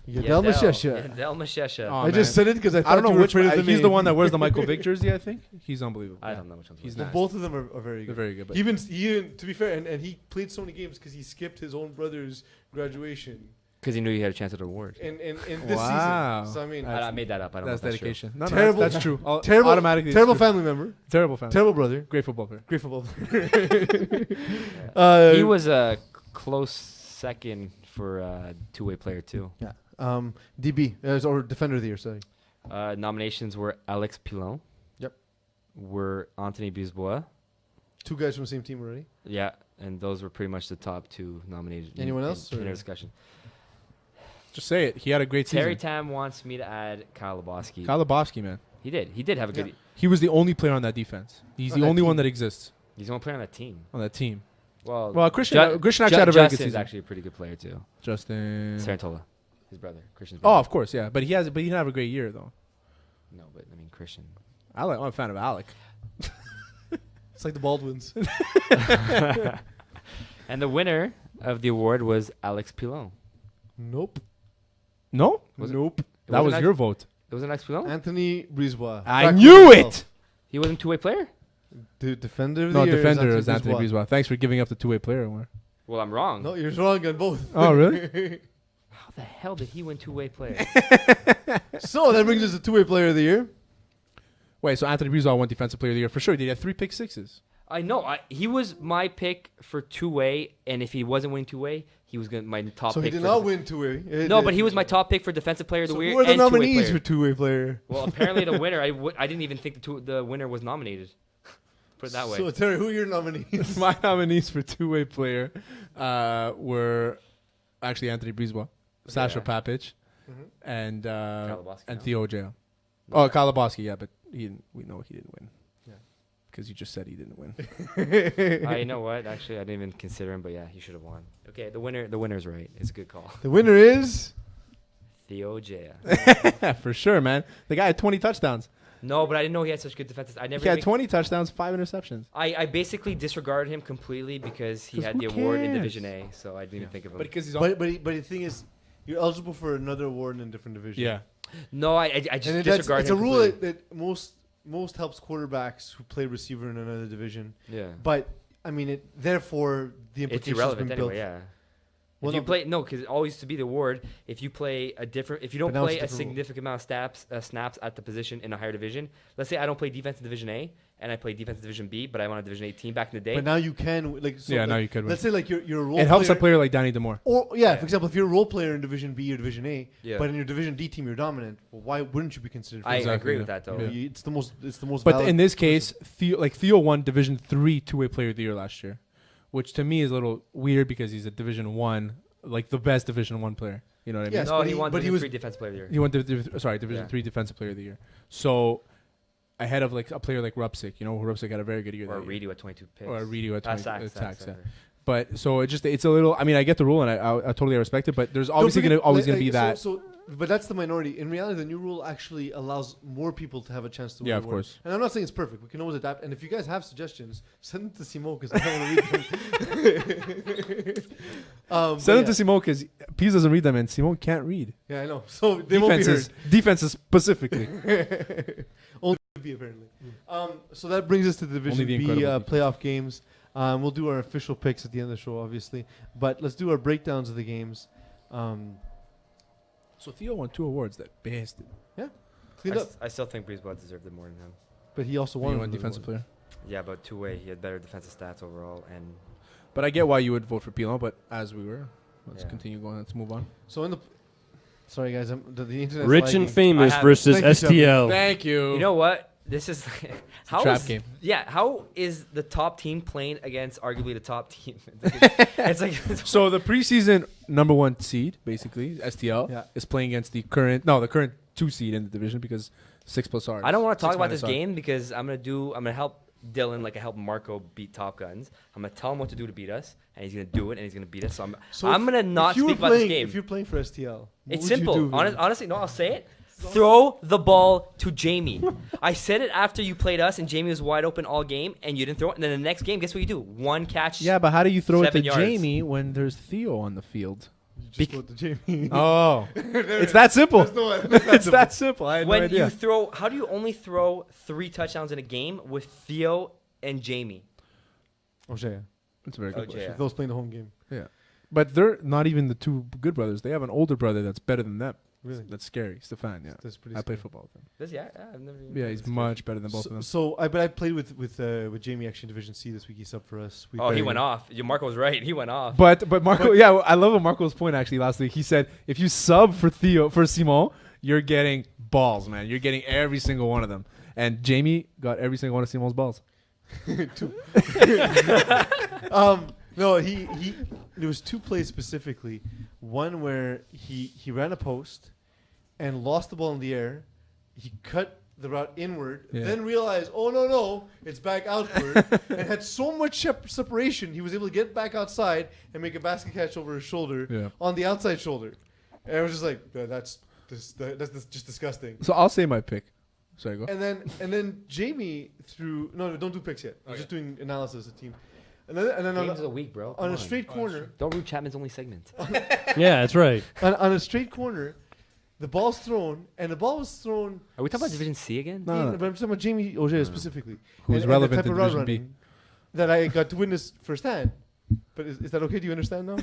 Yadel Mashesha. Yadel Mashesha. Oh, I man. just said it because I thought I don't know you were which afraid one. of the He's the name. one that wears the Michael Vick jersey, I think. He's unbelievable. I don't know which one's He's which. nice. Both of them are very They're good. very good. But He even to be fair, and he played so many games because he skipped his own brother's graduation Because he knew he had a chance at an award. in this Wow. season. So I mean, I made that up. I don't that's know if that's dedication. No, Terrible- that's true. terrible, Automatically, it's terrible true. family member, Terrible family. terrible brother, Great football player. great football. true. He was a close second for two-way player too. DB or defender of the year. Sorry. Nominations were Alex Pilon. Yep. Were Anthony Bisbois. 2 guys from the same team already. Yeah, and those were pretty much the top 2 nominated. Anyone else, in or- our discussion? Just say it. He had a great Terry season. Tam wants me to add Kyle Lebowski. Kalabowski, man. He did. He did have a good. Yeah. He was the only player on that defense. He's On the that only one team. that exists He's the only player on that team. on that team. Well, Well, Christian actually had a very good Justin's season. actually a pretty good player too. Justin. Sarantola, his brother, Christian's Oh, brother. of course, yeah. But he didn't have a great year though. No, but I mean Christian. I'm a fan of Alec. It's like the Baldwins. And the winner of the award was Alex Pilon. Nope. No, Was it? Nope. that was wasn't your vote. It was an Alex Pilon. Anthony Brisbois. I Back knew for it. himself. He wasn't a two-way player. The defender of the No, year defender is is Anthony Brisbois. Thanks for giving up the two-way player award. Well, I'm wrong. No, you're wrong on both. Oh, really? How the hell did he win two-way player? So that brings us to 2-way player of the year. Wait, so Anthony Brisbois won defensive player of the year for sure. Did he have 3 pick sixes? I know. He was my pick for two-way, and if he wasn't winning two-way, he was my top So he pick. did for not def- win 2-way. No, but he was my top pick for defensive player of the So year who are the and two-way nominees player. for 2-way player? Well, apparently the winner. I didn't even think the winner was nominated. Put it that way. So Terry, who are your nominees? My nominees for two-way player were actually Anthony Brisbois, Sasha Yeah. Papic, and Kalabowski, and no? Theo Ojea. Oh, Kalabowski, yeah, but we know he didn't win. Yeah. Because you just said he didn't win. You know what? Actually, I didn't even consider him, but yeah, he should have won. Okay, the winner's right. It's a good call. The winner is Theo Jaya. For sure, man. The guy had 20 touchdowns. No, but I didn't know he had such good defenses. I never. He had even- 20 touchdowns, 5 interceptions. I basically disregarded him completely because he 'Cause had who the award in cares? Division A, so I didn't even think of him. But because he's but the thing is, you're eligible for another award in a different division. yeah. No, I And just that's, disregard it's a him rule completely. that most helps quarterbacks who play receiver in another division. Yeah. But I mean, therefore the It's implications irrelevant been built. anyway, yeah. Well, If you no, play because it always used to be the award. If you play if you don't But now it's play a a different rule. significant amount of snaps at the position in a higher division. Let's say I don't play defense in Division A and I play defense in Division B, but I'm on a Division A team back in the day. But now you can like. So Yeah, like, now you could win. Let's say like you're a role. It helps a player, player like Danny Demore. Or yeah, Yeah. for example, if you're a role player in Division B or Division A, Yeah. but in your Division D team you're dominant, well, why wouldn't you be considered? For I Exactly, agree yeah. with that though. Yeah. It's the most. But valid in this person. case, Theo won Division 3 two-way player of the year last year, which to me is a little weird because he's a Division 1, like the best Division 1 player. You know what I mean? Yes, No, but he he- won but he Division was- 3 defense player of the year. He won Division Yeah. 3 defensive player of the year. So ahead of like a player like Rupsick, Rupsick had a very good year. Or that year. Reedy with 22 picks. Or Reedy with 20 Sacks, sacks, yeah. sorry. But so it's a little. I mean, I get the rule and I totally respect it, but there's obviously Don't forget, always like, gonna be that. But that's the minority. In reality, the new rule actually allows more people to have a chance to win. Yeah, the of award. course. And I'm not saying it's perfect. We can always adapt. And if you guys have suggestions, send them to Simo because I don't want to read them. Send but them to Simone because Pease doesn't read them and Simone can't read. Yeah, I know. So they won't be heard. Defenses specifically. Only B apparently. So that brings us to the Division the B incredible playoff games. We'll do our official picks at the end of the show, obviously. But let's do our breakdowns of the games. So Theo won 2 awards that basted. Cleaned up. I still think Breezeball deserved it more than him. But he also He won. won another defensive award. player. Yeah, but two-way, he had better defensive stats overall. And But I get why you would vote for Pilon, but as we were, let's Yeah. continue going. Let's move on. So in the. Sorry, guys. The internet's Rich lagging. and famous I have- versus Thank you, STL. Thank you. you know what? This is how trap is- game. Yeah, how is the top team playing against arguably the top team? It's like So the preseason number 1 seed, basically STL, Yeah. is playing against the current 2 seed in the division because 6+ R. I don't want to talk 6 about this minus R. game because I'm gonna help Dylan like I helped Marco beat Top Guns. I'm gonna tell him what to do to beat us, and he's gonna do it, and he's gonna beat us. So I'm gonna not if you were speak about this playing- game. If you're playing for STL, what It's would you simple. do? Honestly, no, I'll say it. Throw the ball to Jamie. I said it after you played us, and Jamie was wide open all game, and you didn't throw it. And then the next game, guess what you do? 1 catch. Yeah, but how do you throw it to 7 yards. Jamie when there's Theo on the field? You just go to Jamie. Oh, it's that simple. It's that simple. I had When no idea. you throw, how do you only throw 3 touchdowns in a game with Theo and Jamie? O'Shea. It's a very good Okay, question. yeah. Those playing the home game. Yeah, but they're not even the 2 good brothers. They have an older brother that's better than them. Really? That's scary. Stefan, yeah. That's pretty. I played scary. football with him. I've never. Even Yeah, played he's this game. much better than both of them. But I played with Jamie actually in Division C this week. He subbed for us. We Oh, he played- went off. Marco was right. He went off. But Marco, yeah, I love what Marco's point actually last week. He said if you sub for Simon, you're getting balls, man. You're getting every single one of them. And Jamie got every single one of Simon's balls. No, he. There was 2 plays specifically. One where he ran a post, and lost the ball in the air. He cut the route inward, Yeah. then realized, oh no, it's back outward, and had so much separation, he was able to get back outside and make a basket catch over his shoulder Yeah. on the outside shoulder. And I was just like, that's just disgusting. So I'll say my pick. Sorry, go. And then Jamie threw don't do picks yet. I'm just doing analysis of the team. And then Games of the week, bro. on Come a straight corner, Don't ruin Chapman's only segment. Yeah, that's right. on a straight corner, the ball's thrown, and the ball was thrown. Are we talking about Division C again? No. But I'm talking about Jamie Auger specifically, Who's and relevant the in type of route Division B. running that I got to witness firsthand. But is that okay? Do you understand now?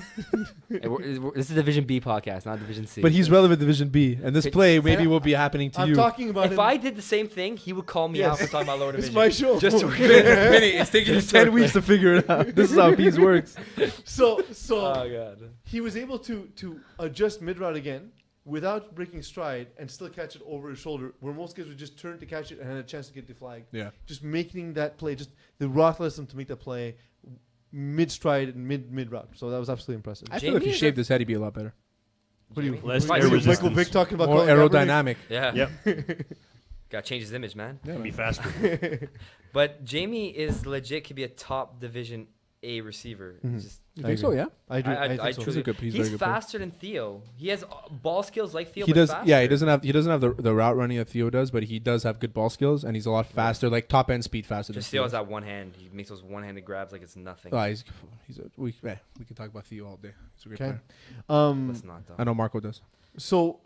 This is Division B podcast, not Division C. But he's relevant Division B, and this play maybe And will be happening to I'm you. talking about if him. I did the same thing, he would call me Yes. out for talking about lower It's division. my show. Just to Vinny, it's taking you 10 weeks to figure it out. This is how peace works. so Oh god. he was able to adjust mid route again without breaking stride and still catch it over his shoulder, where most guys would just turn to catch it and had a chance to get deflagged. Yeah. Just making that play, just the raw athleticism to make that play mid stride and mid route. So that was absolutely impressive. I feel if Jamie he is shaved his head, he'd be a lot better. What do you? Jamie? Less what air do you- resistance. Michael Vick talking about More Colin Kaepernick? aerodynamic. Yeah. Yep. Got to change his image, man. Yeah, Be man. faster. But Jamie is legit. Could be a top Division A receiver. Mhm. Just, You I think so? agree. Yeah. I do. I, think so. truly- He's a good- he's a he's very good player. faster than Theo. He has ball skills like Theo. He but does. faster. Yeah, he doesn't have the route running that Theo does, but he does have good ball skills, and he's a lot faster, like top end speed faster. Just than Theo has that one hand. He makes those one-handed grabs like it's nothing. Oh, we can talk about Theo all day. He's a great Okay. player. Let's not though. I know Marco does. So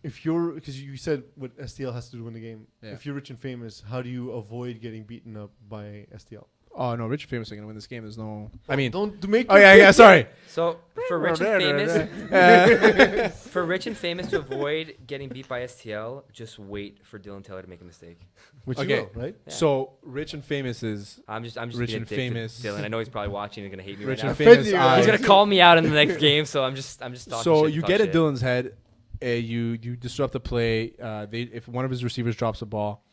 if you're, because you said what STL has to do to win the game. Yeah. If you're rich and famous, how do you avoid getting beaten up by STL? Oh no, Rich and Famous are gonna win this game. There's no. I Well, mean. don't make. Oh yeah. Sorry. So for rich and famous, for rich and famous to avoid getting beat by STL, just wait for Dylan Taylor to make a mistake. Which Okay. you will, right? Yeah. So Rich and Famous is I'm just Rich being a and dick to famous. Dylan. I know he's probably watching and gonna hate me Rich right and now. Offend Famous. you, I- He's gonna call me out in the next game, so I'm just talking So shit to you talk get shit. in Dylan's head. You disrupt the play. If one of his receivers drops the ball,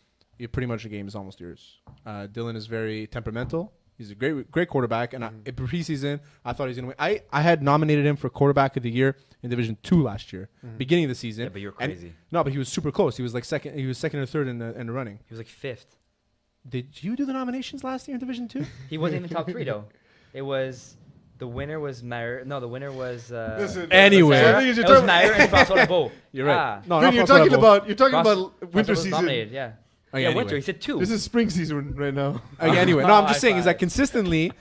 pretty much the game is almost yours. Dylan is very temperamental. He's a great quarterback, and in preseason, I thought he was going to win. I had nominated him for quarterback of the year in Division 2 last year, beginning of the season. Yeah, but you're And- crazy. no, but he was super close. He was like second. He was second or third in the running. He was like 5th. Did you do the nominations last year in Division 2? He wasn't even top 3 though. It was the winner was Mayer. No, the winner was. Listen, Anyway. so the thing is it you're was talking- Mayer and François Lebeau. You're right. Ah. No, Vin, not you're François talking Lebeau. about winter François was season. nominated, yeah. Okay, Yeah, anyway. winter. He said 2. This is spring season right now. Okay, anyway, no, I'm Oh, just saying high is that five. consistently,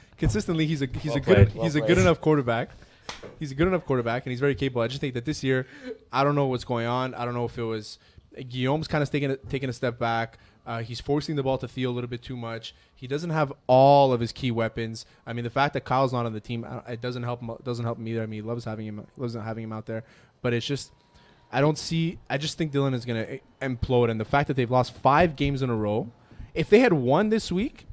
he's a Well good played, well he's a good played. enough quarterback. He's a good enough quarterback, and he's very capable. I just think that this year, I don't know what's going on. I don't know if it was Guillaume's kind of taking a step back. He's forcing the ball to Theo a little bit too much. He doesn't have all of his key weapons. I mean, the fact that Kyle's not on the team, it doesn't help him. Doesn't help him either. I mean, he loves having him out there, but it's just. I just think Dylan is going to implode. And the fact that they've lost 5 games in a row, if they had won this week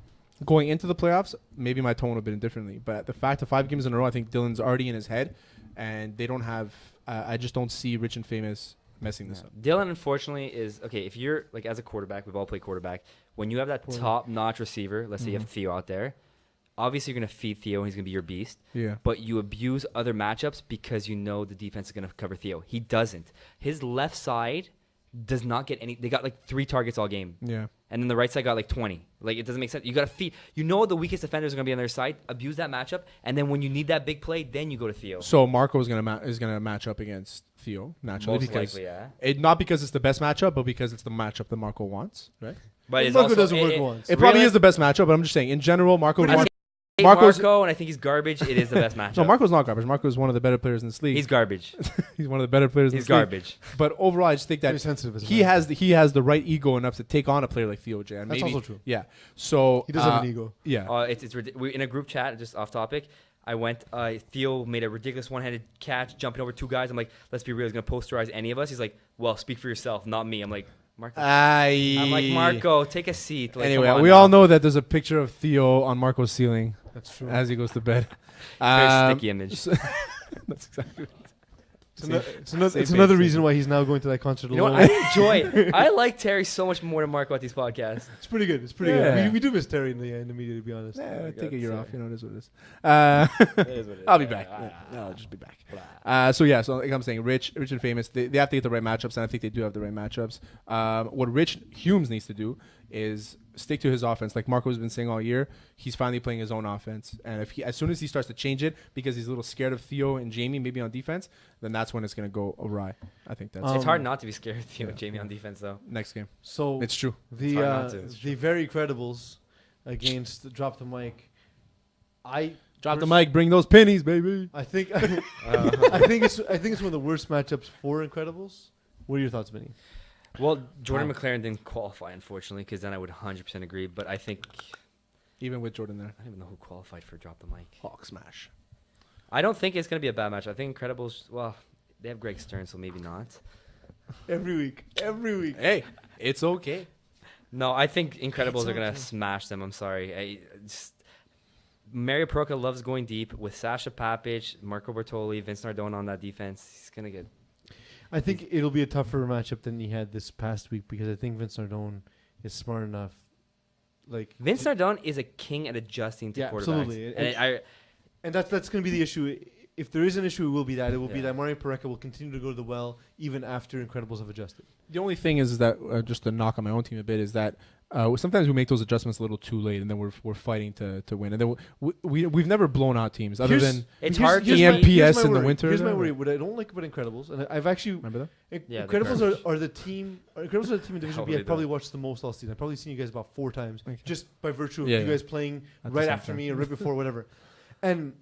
going into the playoffs, maybe my tone would have been differently. But the fact of 5 games in a row, I think Dylan's already in his head. And they don't have, I just don't see Rich and Famous messing this up. Dylan, unfortunately, is okay. If you're like as a quarterback, we've all played quarterback. When you have that top-notch receiver, let's say you have Theo out there, obviously you're gonna feed Theo, and he's gonna be your beast. Yeah. But you abuse other matchups because you know the defense is gonna cover Theo. He doesn't. His left side does not get any. They got like 3 targets all game, Yeah. and then the right side got like 20. Like it doesn't make sense. You gotta feed. You know the weakest defenders are gonna be on their side. Abuse that matchup, and then when you need that big play, then you go to Theo. So Marco is gonna match up against Theo naturally Most because likely, yeah. not because it's the best matchup, but because it's the matchup that Marco wants, right? But it's Marco also, doesn't work once. It probably Really? is the best matchup, but I'm just saying in general, Marco. I hate Marco's- Marco, and I think he's garbage. It is the best matchup. No, Marco's not garbage. Marco is one of the better players in this league. He's garbage. He's one of the better players. He's in this league. garbage. But overall, I just think Very that sensitive. As a he man. has the right ego enough to take on a player like Theo J. And That's maybe, also true. Yeah. So He does have an ego. Yeah. We in a group chat, just off topic. I went. Theo made a ridiculous one-handed catch, jumping over 2 guys. I'm like, let's be real. He's gonna posterize any of us. He's like, well, speak for yourself, not me. I'm like, Marco. I'm like, Marco, take a seat. Like, Anyway, come on we now. all know that there's a picture of Theo on Marco's ceiling That's true. as he goes to bed. Very sticky image. That's exactly. It's another Safe. reason why he's now going to that concert You know what? alone. I enjoy. I like Terry so much more than Marco at these podcasts. It's pretty good. It's pretty Yeah. good. We do miss Terry in the media, to be honest. Yeah, take a God, year sorry. off. You know, it is what it is. It is what it is. I'll be back. No, I'll just be back. So like I'm saying, Rich and Famous, they have to get the right matchups, and I think they do have the right matchups. What Rich Humes needs to do is stick to his offense. Like Marco's been saying all year, he's finally playing his own offense. And as soon as he starts to change it, because he's a little scared of Theo and Jamie, maybe on defense, then that's when it's going to go awry. I think that's It's hard not to be scared of Theo and yeah. Jamie on defense, though. next game. So It's true. the hard not to. It's the very credibles against Drop the Mic. Drop the mic, bring those pennies, baby. I think I think it's one of the worst matchups for Incredibles. What are your thoughts, Vinny? Well, Jordan McLaren didn't qualify, unfortunately, because then I would 100% agree. But I think Even with Jordan there. I don't even know who qualified for Drop the Mic. Hawk smash. I don't think it's going to be a bad match. I think Incredibles, well, they have Greg Stern, so maybe not. Every week. Hey, it's okay. No, I think Incredibles It's are going okay. to smash them. I'm sorry. Mario Peroka loves going deep with Sasha Papich, Marco Bertoli, Vince Nardone on that defense. He's going to get... I think it'll be a tougher matchup than he had this past week because I think Vince Nardone is smart enough. Like Vince Nardone is a king at adjusting to Yeah, quarterbacks. absolutely. And that's going to be the issue. If there is an issue, it will be that. It will be Yeah. that Mario Pereira will continue to go to the well even after Incredibles have adjusted. The only thing is that just to knock on my own team a bit is that sometimes we make those adjustments a little too late, and then we're fighting to win. And then we've never blown out teams other Here's- than It's Here's- hard here's to my- EMPS here's my in the worry. winter. Here's my worry. What I don't like about Incredibles, and I've actually remember that. Yeah, they're Incredibles garbage. are the team. Incredibles are the team in Division B. Probably I've probably watched the most all season. I've probably seen you guys about 4 times, Okay. just by virtue of Yeah, you yeah. guys playing At the right same after time. me or right before, whatever. And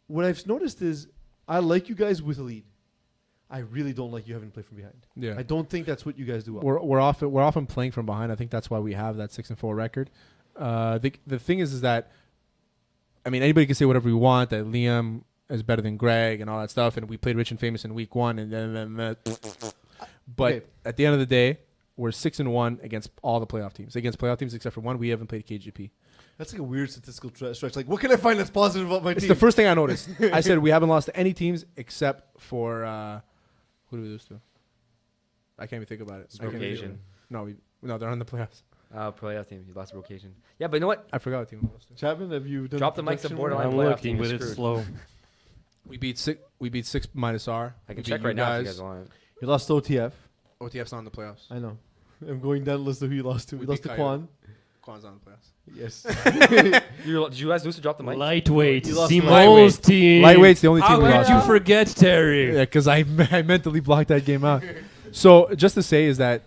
what I've noticed is I like you guys with a lead. I really don't like you having to play from behind. Yeah. I don't think that's what you guys do well. We're often playing from behind. I think that's why we have that 6-4 record. The thing is that, I mean, anybody can say whatever we want, that Liam is better than Greg and all that stuff, and we played Rich and Famous in week 1, and then but Okay. at the end of the day, we're 6-1 against all the playoff teams. Against playoff teams except for one, we haven't played KGP. That's like a weird statistical stretch. Like, what can I find that's positive about my It's team? the first thing I noticed. I said we haven't lost to any teams except for who do we lose to? I can't even think about it. I can't even think Occasion. of it. No, they're on the playoffs. Playoff team. You lost to occasion. Yeah, but you know what? I forgot what team we lost to. Chapman, have you done Drop the mics projection of borderline I'm playoff looking, team is but it's screwed. slow. We beat 6 minus R. I We can beat check right now if you guys want. You lost to OTF. OTF's not in the playoffs. I know. I'm going down the list of who you lost to. We We lost beat to Coyote. Quan. Quan's on the playoffs. Yes. Did you guys lose to drop the mic? Lightweight. You lost to Simone's team. Lightweight's the only How team we How lost. did you forget, Terry? Yeah, because I mentally blocked that game out. So just to say is that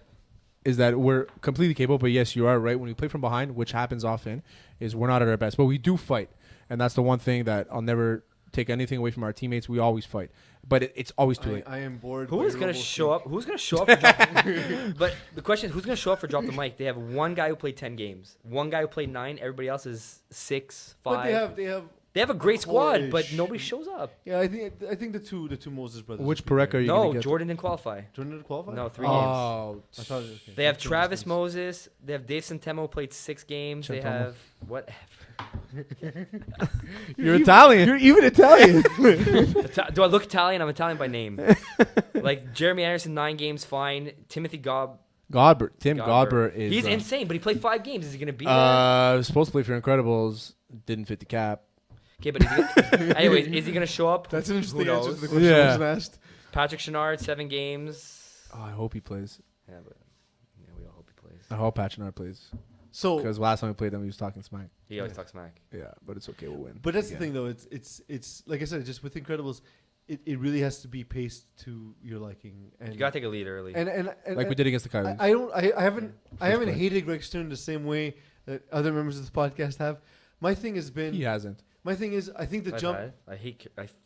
we're completely capable. But yes, you are right. When we play from behind, which happens often, is we're not at our best. But we do fight, and that's the one thing that I'll never take anything away from our teammates. We always fight, but it's always too late. I am bored. Who by is your gonna level of show streak. up? Who's gonna show up? For drop but the question is, who's gonna show up for drop the mic? They have one guy who played 10 games, one guy who played 9. Everybody else is 6, 5. But they have. They have a great squad, but Core-ish. nobody shows up. Yeah, I think the two Moses brothers. Which are pretty Pareka are you No, gonna get? Jordan didn't qualify. good. Jordan didn't qualify. No, 3 games. Oh, I thought it was okay. They have That's Travis Moses. Moses. They have Dave Santemo played 6 games. They Santemo. have what? you're Italian. You're even Italian. Do I look Italian? I'm Italian by name. Like Jeremy Anderson, 9 games, fine. Timothy Tim Godber is. He's insane, but he played 5 games. Is he gonna be there? Supposed to play for Incredibles. Didn't fit the cap. Okay, but anyways, is he gonna show up? That's an interesting Who answer to knows? the question I Yeah. was asked. Patrick Chenard, 7 games. Oh, I hope he plays. Yeah, but we all hope he plays. I hope Pachinard plays. So, Because last time we played him, he was talking smack. He always talks smack. Yeah, but it's okay. We'll win. but that's again. the thing, though. It's like I said, just with Incredibles, it really has to be paced to your liking. And You gotta take a lead early. and Like we did against the Coyotes. I haven't play. hated Greg Stern the same way that other members of this podcast have. My thing has been. He hasn't. My thing is, I think the I've jump. had-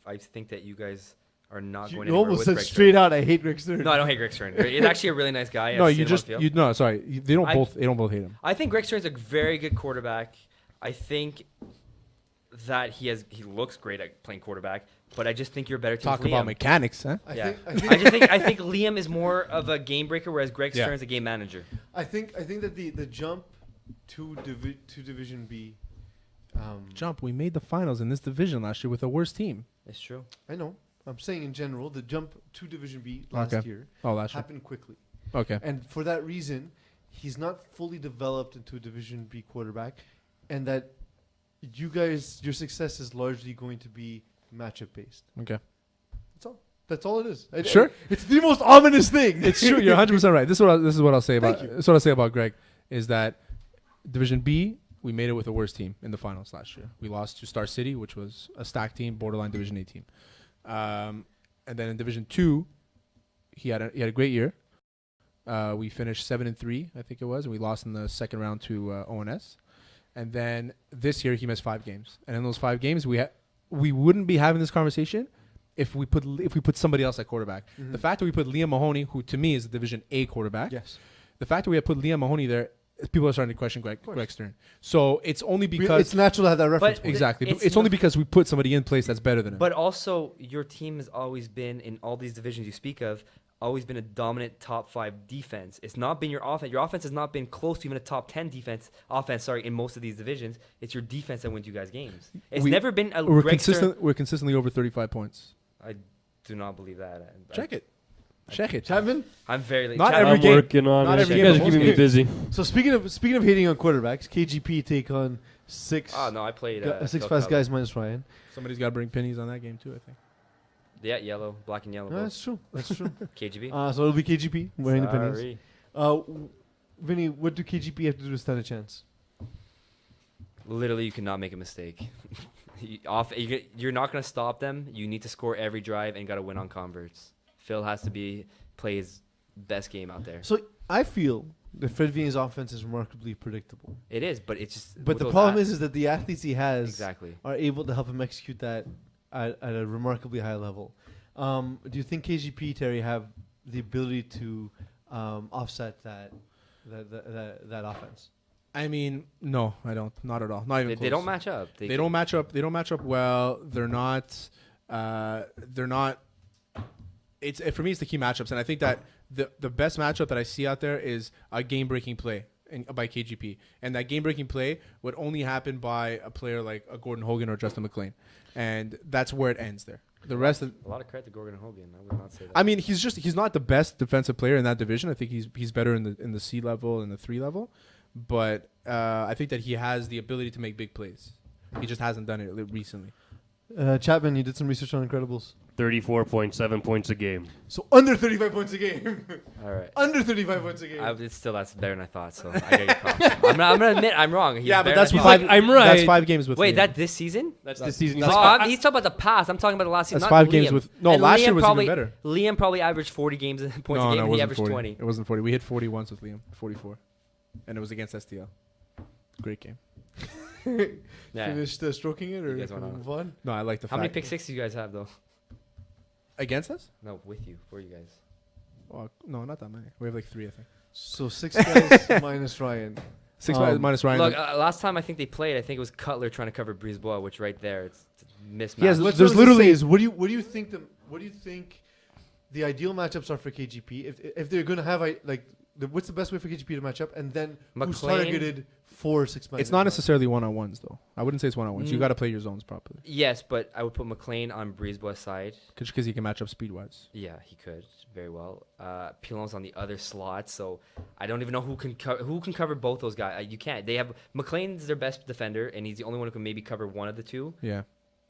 I think that you guys are not You going anywhere almost with said Greg straight Stern. out, I hate Greg Stern. No, I don't hate Greg Stern. He's actually a really nice guy. No, I've you seen him on just the field. no. Sorry, they don't I- both. They don't both hate him. I think Greg Stern's a very good quarterback. I think that he looks great at playing quarterback, but I just think you're a better team. Talk with about Liam. mechanics, huh? Yeah. I think I think Liam is more of a game breaker, whereas Greg Yeah. Stern's a game manager. I think that the jump to Division B. Jump. We made the finals in this division last year with a worse team. It's true. I know. I'm saying in general, the jump to Division B last Okay. year Oh, last year. happened quickly, Okay. and for that reason, he's not fully developed into a Division B quarterback, and that you guys, your success is largely going to be matchup based. Okay. That's all. That's all it is. Sure. It's the most ominous thing. It's true. You're 100% right. This is what I'll say about. Thank you. This is what I'll say about Greg is that Division B, we made it with a worse team in the finals last year. We lost to Star City, which was a stacked team, borderline Division A team. And then in Division 2, he had a great year. We finished 7-3, I think it was, and we lost in the second round to ONS. And then this year he missed 5 games, and in those 5 games we wouldn't be having this conversation if we put somebody else at quarterback. Mhm. The fact that we put Liam Mahoney, who to me is a Division A quarterback, Yes. the fact that we have put Liam Mahoney there, people are starting to question Greg Stern. So it's only It's because natural to have that reference. But point. exactly, It's it's only not- because we put somebody in place that's better than him. But also, your team has always been, in all these divisions you speak of, always been a dominant top 5 defense. It's not been your offense. Your offense has not been close to even a top 10 offense, in most of these divisions. It's your defense that wins you guys games. It's never been a we're Greg Stern- consistent. We're consistently over 35 points. I do not believe that. Check it. Check it. Chapman. I'm very late. Not Chapman- every I'm game. working on Not it. every You game, guys but are keeping me most busy. So speaking of hating on quarterbacks, KGP take on 6 Oh, no, I played. 6 Phil fast Cutler. guys minus Ryan. Somebody's got to bring pennies on that game too. I think. Yeah, yellow, black and yellow. No, both. that's true. That's true. KGB. So it'll be KGP wearing the pennies. Sorry. Vinny, what do KGP have to do to stand a chance? Literally, you cannot make a mistake. You're not going to stop them. You need to score every drive and got to win on converts. Phil has to play his best game out there. So I feel that Fred Vienna's offense is remarkably predictable. It is, but it's just. But with the those problem at- is that the athletes he has exactly. are able to help him execute that at a remarkably high level. Do you think KGP, Terry, have the ability to offset that offense? I mean, no, I don't. Not at all. Not even They close. don't match up. They don't match up. They don't match up well. They're not. They're not. For me, it's the key matchups, and I think that the best matchup that I see out there is a game-breaking play by KGP, and that game-breaking play would only happen by a player like a Gordon Hogan or Justin McLean, and that's where it ends there. The rest of a lot of credit to Gordon Hogan. I would not say that. I mean, he's not the best defensive player in that division. I think he's better in the C level and the 3 level, but I think that he has the ability to make big plays. He just hasn't done it recently. Chapman, you did some research on Incredibles. 34.7 points a game. So under 35 points a game. All right. Under 35 points a game. That's better than I thought. So I got your props. I'm gonna admit I'm wrong. He's Yeah, but better that's than I five. thought. I'm right. That's 5 games with. Wait, Liam. that this season? That's the season. That's He's talking about the past. I'm talking about the last season. That's not 5 games Liam. with. No, And last Liam year was probably, even better. Liam probably averaged 40 games points No, a game. it And he wasn't averaged 40. 20. It wasn't 40. We hit 40 once with Liam. 44, and it was against STL. Great game. Yeah. Finished stroking it, or You guys can we wanna- move on? No, I like the How many fact pick sixes do you guys have though? against us. No, with you, for you guys. Oh, no, not that many. We have like 3, I think. So 6 guys minus Ryan. 6 Um, minus Ryan. Look, last time I think they played, I think it was Cutler trying to cover Brisebois, which right there, it's a mismatch. Yes, What's there's what I was gonna literally- say is, what do you think the ideal matchups are for KGP? If they're gonna have what's the best way for KGP to match up, and then who's McLean? targeted for 6 minus? it's not necessarily one-on-ones though. I wouldn't say it's one-on-ones. You Mm. got to play your zones properly Yes, but I would put McLean on Brisebois' side. because he can match up speed-wise. Yeah, he could very well. Pilon's on the other slot, so I don't even know who can cover both those guys. You can't. They have McLean's their best defender, and he's the only one who can maybe cover one of the two, Yeah,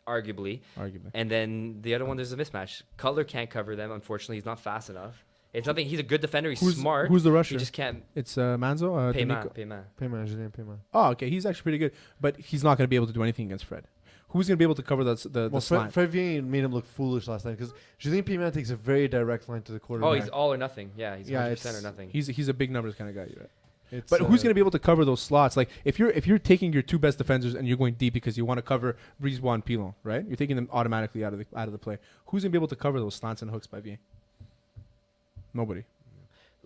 arguably. arguably. And then the other one, there's a mismatch. Cutler can't cover them. Unfortunately, he's not fast enough. It's nothing. He's a good defender. He's smart. Who's the He rusher? just can't It's Manzo. pay D'Amico. man. Payman, his name Payman. Oh, okay. He's actually pretty good, but he's not going to be able to do anything against Fred. Who's going to be able to cover the Well, slant? Fred Vienne made him look foolish last time because Julien Payman takes a very direct line to the quarterback. Oh, he's all or nothing. Yeah, he's Yeah, 100% or it's- nothing. He's a big numbers kind of guy, right? It's, But who's going to be able to cover those slots? Like if you're taking your 2 best defenders and you're going deep because you want to cover Brisebois and Pilon, right? You're taking them automatically out of the play. Who's going to be able to cover those slants and hooks by Vienne? Nobody.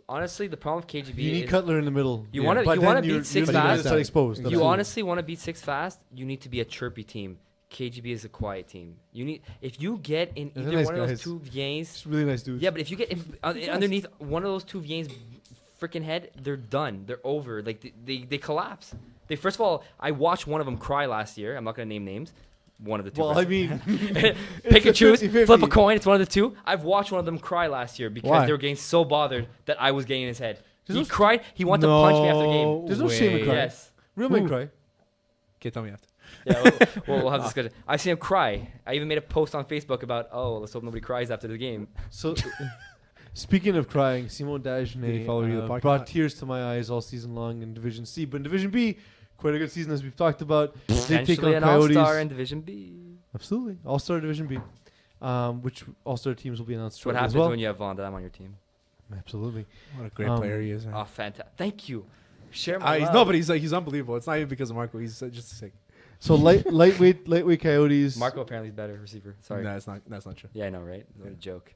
Honestly, the problem with KGB You need is Cutler in the middle. You wanna- But you then wanna beat you're- 6 you're gonna fast. start exposed. You you Absolutely. honestly want to beat 6 fast, you need to be a chirpy team. KGB is a quiet team. If you get in They're either nice one of those guys. 2 gains, It's really nice dude. yeah, but if you get underneath one of those 2 gains freaking head, they're done. They're over. Like they collapse. They first of all, I watched one of them cry last year. I'm not gonna name names. One of the 2. Well, I mean, Pick and choose. 50-50. Flip a coin. It's one of the 2. I've watched one of them cry last year because Why? they were getting so bothered that I was getting in his head. There's He no- cried. He wanted to punch me after the game. There's no shame in crying. Yes. real men Who? cry. Okay, tell me after. Yeah, we'll have this discussion. I seen him cry. I even made a post on Facebook about, let's hope nobody cries after the game. So, speaking of crying, Simon Did he Dagenet follow you to the podcast? brought tears to my eyes all season long in Division C. But in Division B, quite a good season as we've talked about. They take Potentially on an all-star Coyotes. in Division B. Absolutely. All-Star Division B. Which all-star teams will be announced That's what shortly as happens well. when you have Von Dam on your team. Absolutely. What a great player he is. Man. Oh, fantastic. Thank you. Share my He's love. no, but he's unbelievable. It's not even because of Marco. He's just sick. So lightweight Coyotes. Marco apparently is better receiver. Sorry. No, that's not true. Yeah, I know, right? What a joke.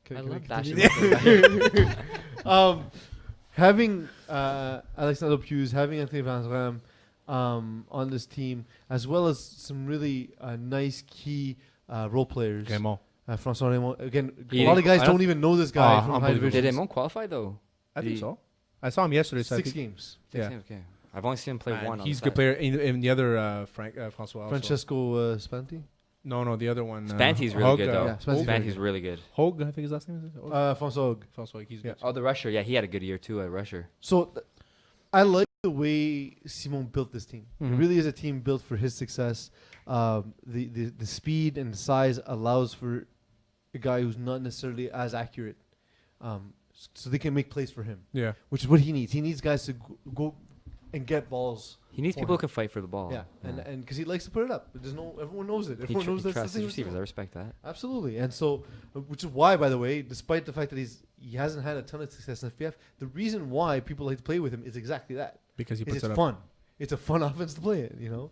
Can- I can love continue? bashing. Having Alexander Pughes, having Anthony Van Ram on this team, as well as some really nice key role players. Raymond. François Raymond. Again, He- a lot of guys I don't don't- even know this guy Ah, from high unbelievable. division. Did Raymond qualify, though? I think He- so. I saw him yesterday. So I 6 think, games. yeah. Okay. I've only seen him play Man, one. On he's a the good side. player. In the other Francois. Also. Francesco Spanti. No, the other one. Spanty's really Hogue, good, though. yeah, Spanty's very Spanty's really good. Hogue, I think his last name is. François Hogg. François, he's Yeah. good. Oh, the rusher. Yeah, he had a good year, too, at rusher. So I like the way Simon built this team. It Mhm. really is a team built for his success. The speed and the size allows for a guy who's not necessarily as accurate, so they can make plays for him, Yeah. which is what he needs. He needs guys to go and get balls. He needs For people him. who can fight for the ball. Yeah, and because he likes to put it up. There's no, everyone knows it. He, Everyone knows he that's the trusts thing. his with Simon. receivers. I respect that. Absolutely, and so, which is why, by the way, despite the fact that he hasn't had a ton of success in FPF, the reason why people like to play with him is exactly that. Because he It's puts it up. fun. It's a fun offense to play in, you know.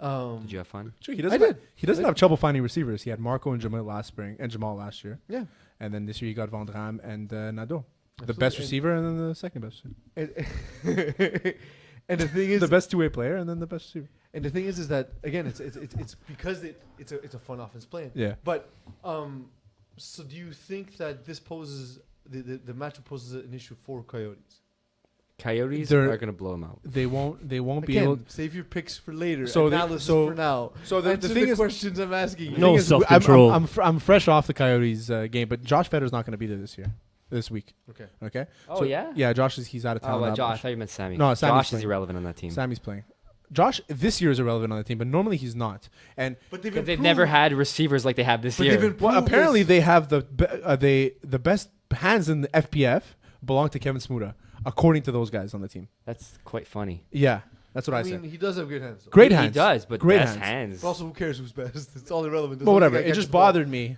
Did you have fun? Sure, he I doesn't. did. He doesn't have trouble finding receivers. He had Marco and Jamal last spring, and Jamal last year, Yeah. and then this year he got Van Dram and Nadeau, the Absolutely. best receiver, and then the second best receiver. And the thing is, The best two-way player, and then the best receiver. and the thing is that again, it's because it's a fun offense playing. Yeah. But so do you think that this poses the matchup poses an issue for Coyotes? Coyotes They're- are going to blow them out. They won't be able. Again, save your picks for later. So Analysis so- for now. So the Answer thing the is, questions I'm asking you. No thing is, self-control. I'm fresh off the Coyotes game, but Josh Fetter's not going to be there this week. Okay. Okay. Oh, So- yeah? Yeah, Josh he's out of town. Oh, now, Josh. I but thought you meant Sammy. No, Sammy's Josh is playing. irrelevant on that team. Sammy's playing. Josh this year is irrelevant on the team, but normally he's not. And But Because they've never had receivers like they have this But year. they've been- well, Prove apparently this. they have the best hands in the FPF belong to Kevin Smuda, according to those guys on the team. That's quite funny. Yeah, that's what I, I mean, said. he does have good hands. Though. Great He hands. does, but Great best hands. hands. But also, who cares who's best? It's all irrelevant. But whatever. Doesn't It mean just the ball. bothered me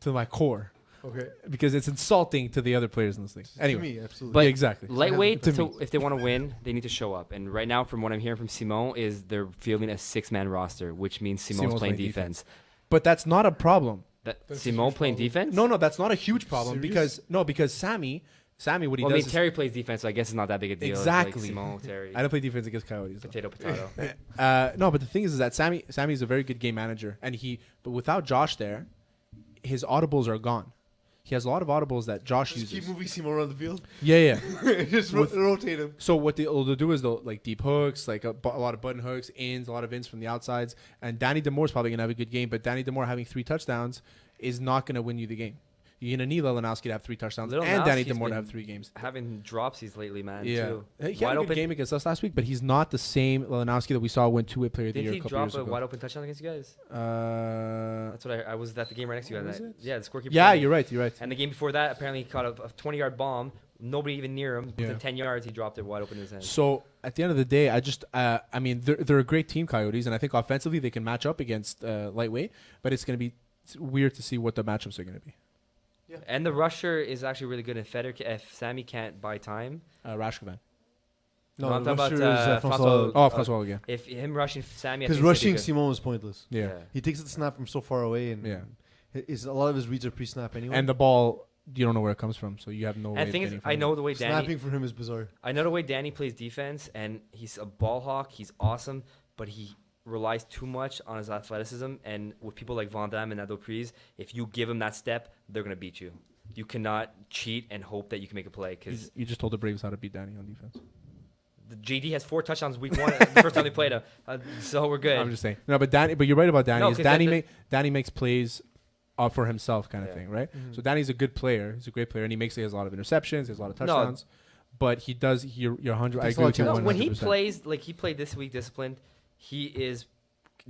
to my core Okay. because it's insulting to the other players in this league. Anyway, To me, absolutely. But yeah, exactly. Lightweight, To so me. if they want to win, they need to show up. And right now, from what I'm hearing from Simon, is they're fielding a 6-man roster, which means Simon's playing defense. But that's not a problem. That That's a Simon huge playing problem. defense? No, that's not a huge problem Serious? because Sammy, what he Well, I mean, does is Terry plays defense, so I guess it's not that big a deal. It's Exactly. Like Simon, Terry, I don't play defense against Coyotes. though. potato. No, but the thing is that Sammy is a very good game manager, but without Josh there, his audibles are gone. He has a lot of audibles that Josh Just keep uses. moving Seymour around the field. Yeah. Just rotate him. So what they'll do is they'll like deep hooks, like a lot of button hooks, ins, a lot of ins from the outsides. And Danny Demore's probably gonna have a good game, but Danny Demore having 3 touchdowns is not gonna win you the game. You're gonna need Lelinowski to have 3 touchdowns and Danny Lelinowski's Demore to been have 3 games. Having dropsies lately, man. Yeah, Too. he had Wide a good open. game against us last week, but he's not the same Lelinowski that we saw win 2-way player of the Didn't year a he couple drop years a ago. wide open touchdown against you guys? Uh, That's what I was at the game right next to you. What guys. was it? Yeah, the scorekeeper. yeah, told me. you're right. And the game before that, apparently he caught a 20-yard bomb. Nobody even near him. Yeah. Within 10 yards, he dropped it wide open in his hands. So at the end of the day, I mean, they're a great team, Coyotes, and I think offensively they can match up against lightweight, but it's going to be weird to see what the matchups are going to be. And the rusher is actually really good. If Sammy can't buy time, Rashkovan. No, I'm talking Rusher about, is, Francois- Oh, Francois again. if him rushing Sammy, I Because think it's rushing gonna be good. Simon was pointless. Yeah. He takes the snap from so far away, and Yeah. a lot of his reads are pre-snap anyway. And the ball, you don't know where it comes from, so you have no way And the of thing is, getting I from know it. the way Danny. snapping for him is bizarre. I know the way Danny plays defense, and he's a ball hawk. He's awesome, but he relies too much on his athleticism. And with people like Van Damme and Nadeau Priest, if you give him that step, they're gonna beat you. You cannot cheat and hope that you can make a play because You just told the Braves how to beat Danny on defense. the JD has 4 touchdowns week 1, the first time they played him. So we're good. I'm just saying. No, but you're right about Danny. No, is 'cause Danny makes plays for himself, kind of Yeah. thing, right? Mhm. So Danny's a good player. He's a great player, and he has a lot of interceptions. He has a lot of touchdowns. But he does. You're 100. I Takes a agree lot with you of No, time. when he 100%. plays like he played this week, disciplined, he is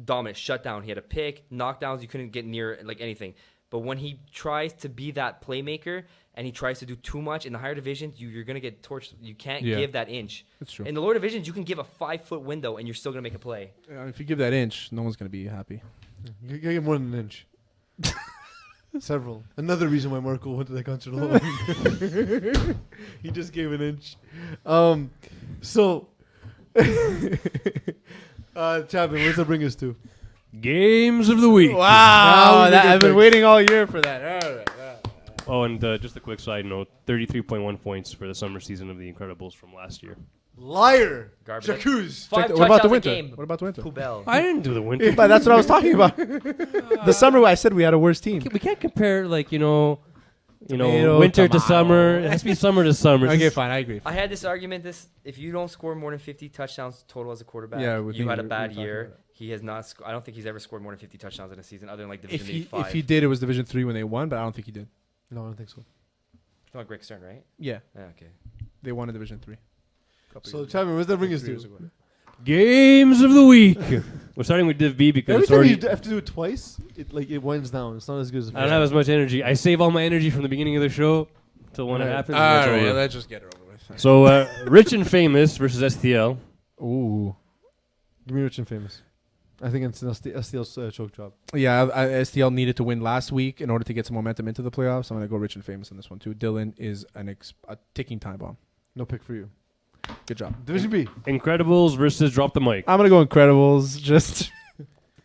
dominant. Shutdown. He had a pick, knockdowns. You couldn't get near like anything. But when he tries to be that playmaker and he tries to do too much in the higher divisions, you're gonna get torched. You can't Yeah. give that inch. It's true. In the lower divisions, you can give a 5-foot window and you're still gonna make a play. If you give that inch, no one's gonna be happy. You gotta get more than an inch. Several. Another reason why Marco went to the concert alone. He just gave an inch. So, Chapman, what's that bring us to? Games of the week. Now Wow, we get I've been picks. waiting all year for that. All right. Oh, and just a quick side note: 33.1 points for the summer season of The Incredibles from last year. Liar. Garbage. Jacuz. 5 What about the touchdowns a winter? game. What about the winter? Poubelle. I didn't do the winter. But that's what I was talking about. The summer, I said we had a worse team. We can't compare Tomato, winter to tomato. summer. It has to be summer to summer. Okay, fine. I agree. I had this argument. If you don't score more than 50 touchdowns total as a quarterback, Yeah, we you think had a we were bad talking year. about it. He has not. I don't think he's ever scored more than 50 touchdowns in a season, other than like Division If 5. he did, it was Division 3 when they won, but I don't think he did. No, I don't think so. It's not Greg Stern, right? Yeah, Yeah, okay. they won in Division 3. So, Chapman, what's that bring us 3 years to? ago. Games of the week. We're starting with Div B because Every it's time already. you have to do it twice, it winds down. It's not as good as the I don't first have as much energy. I save all my energy from the beginning of the show till when it Right. happens. and it's over. let's just get it over with. So, Rich and Famous versus STL. Ooh. Give me Rich and Famous. I think it's an STL's choke job. Yeah, STL needed to win last week in order to get some momentum into the playoffs. I'm going to go Rich and Famous on this one, too. Dylan is a ticking time bomb. No pick for you. Good job. Division B. Incredibles versus Drop the Mic. I'm going to go Incredibles. Just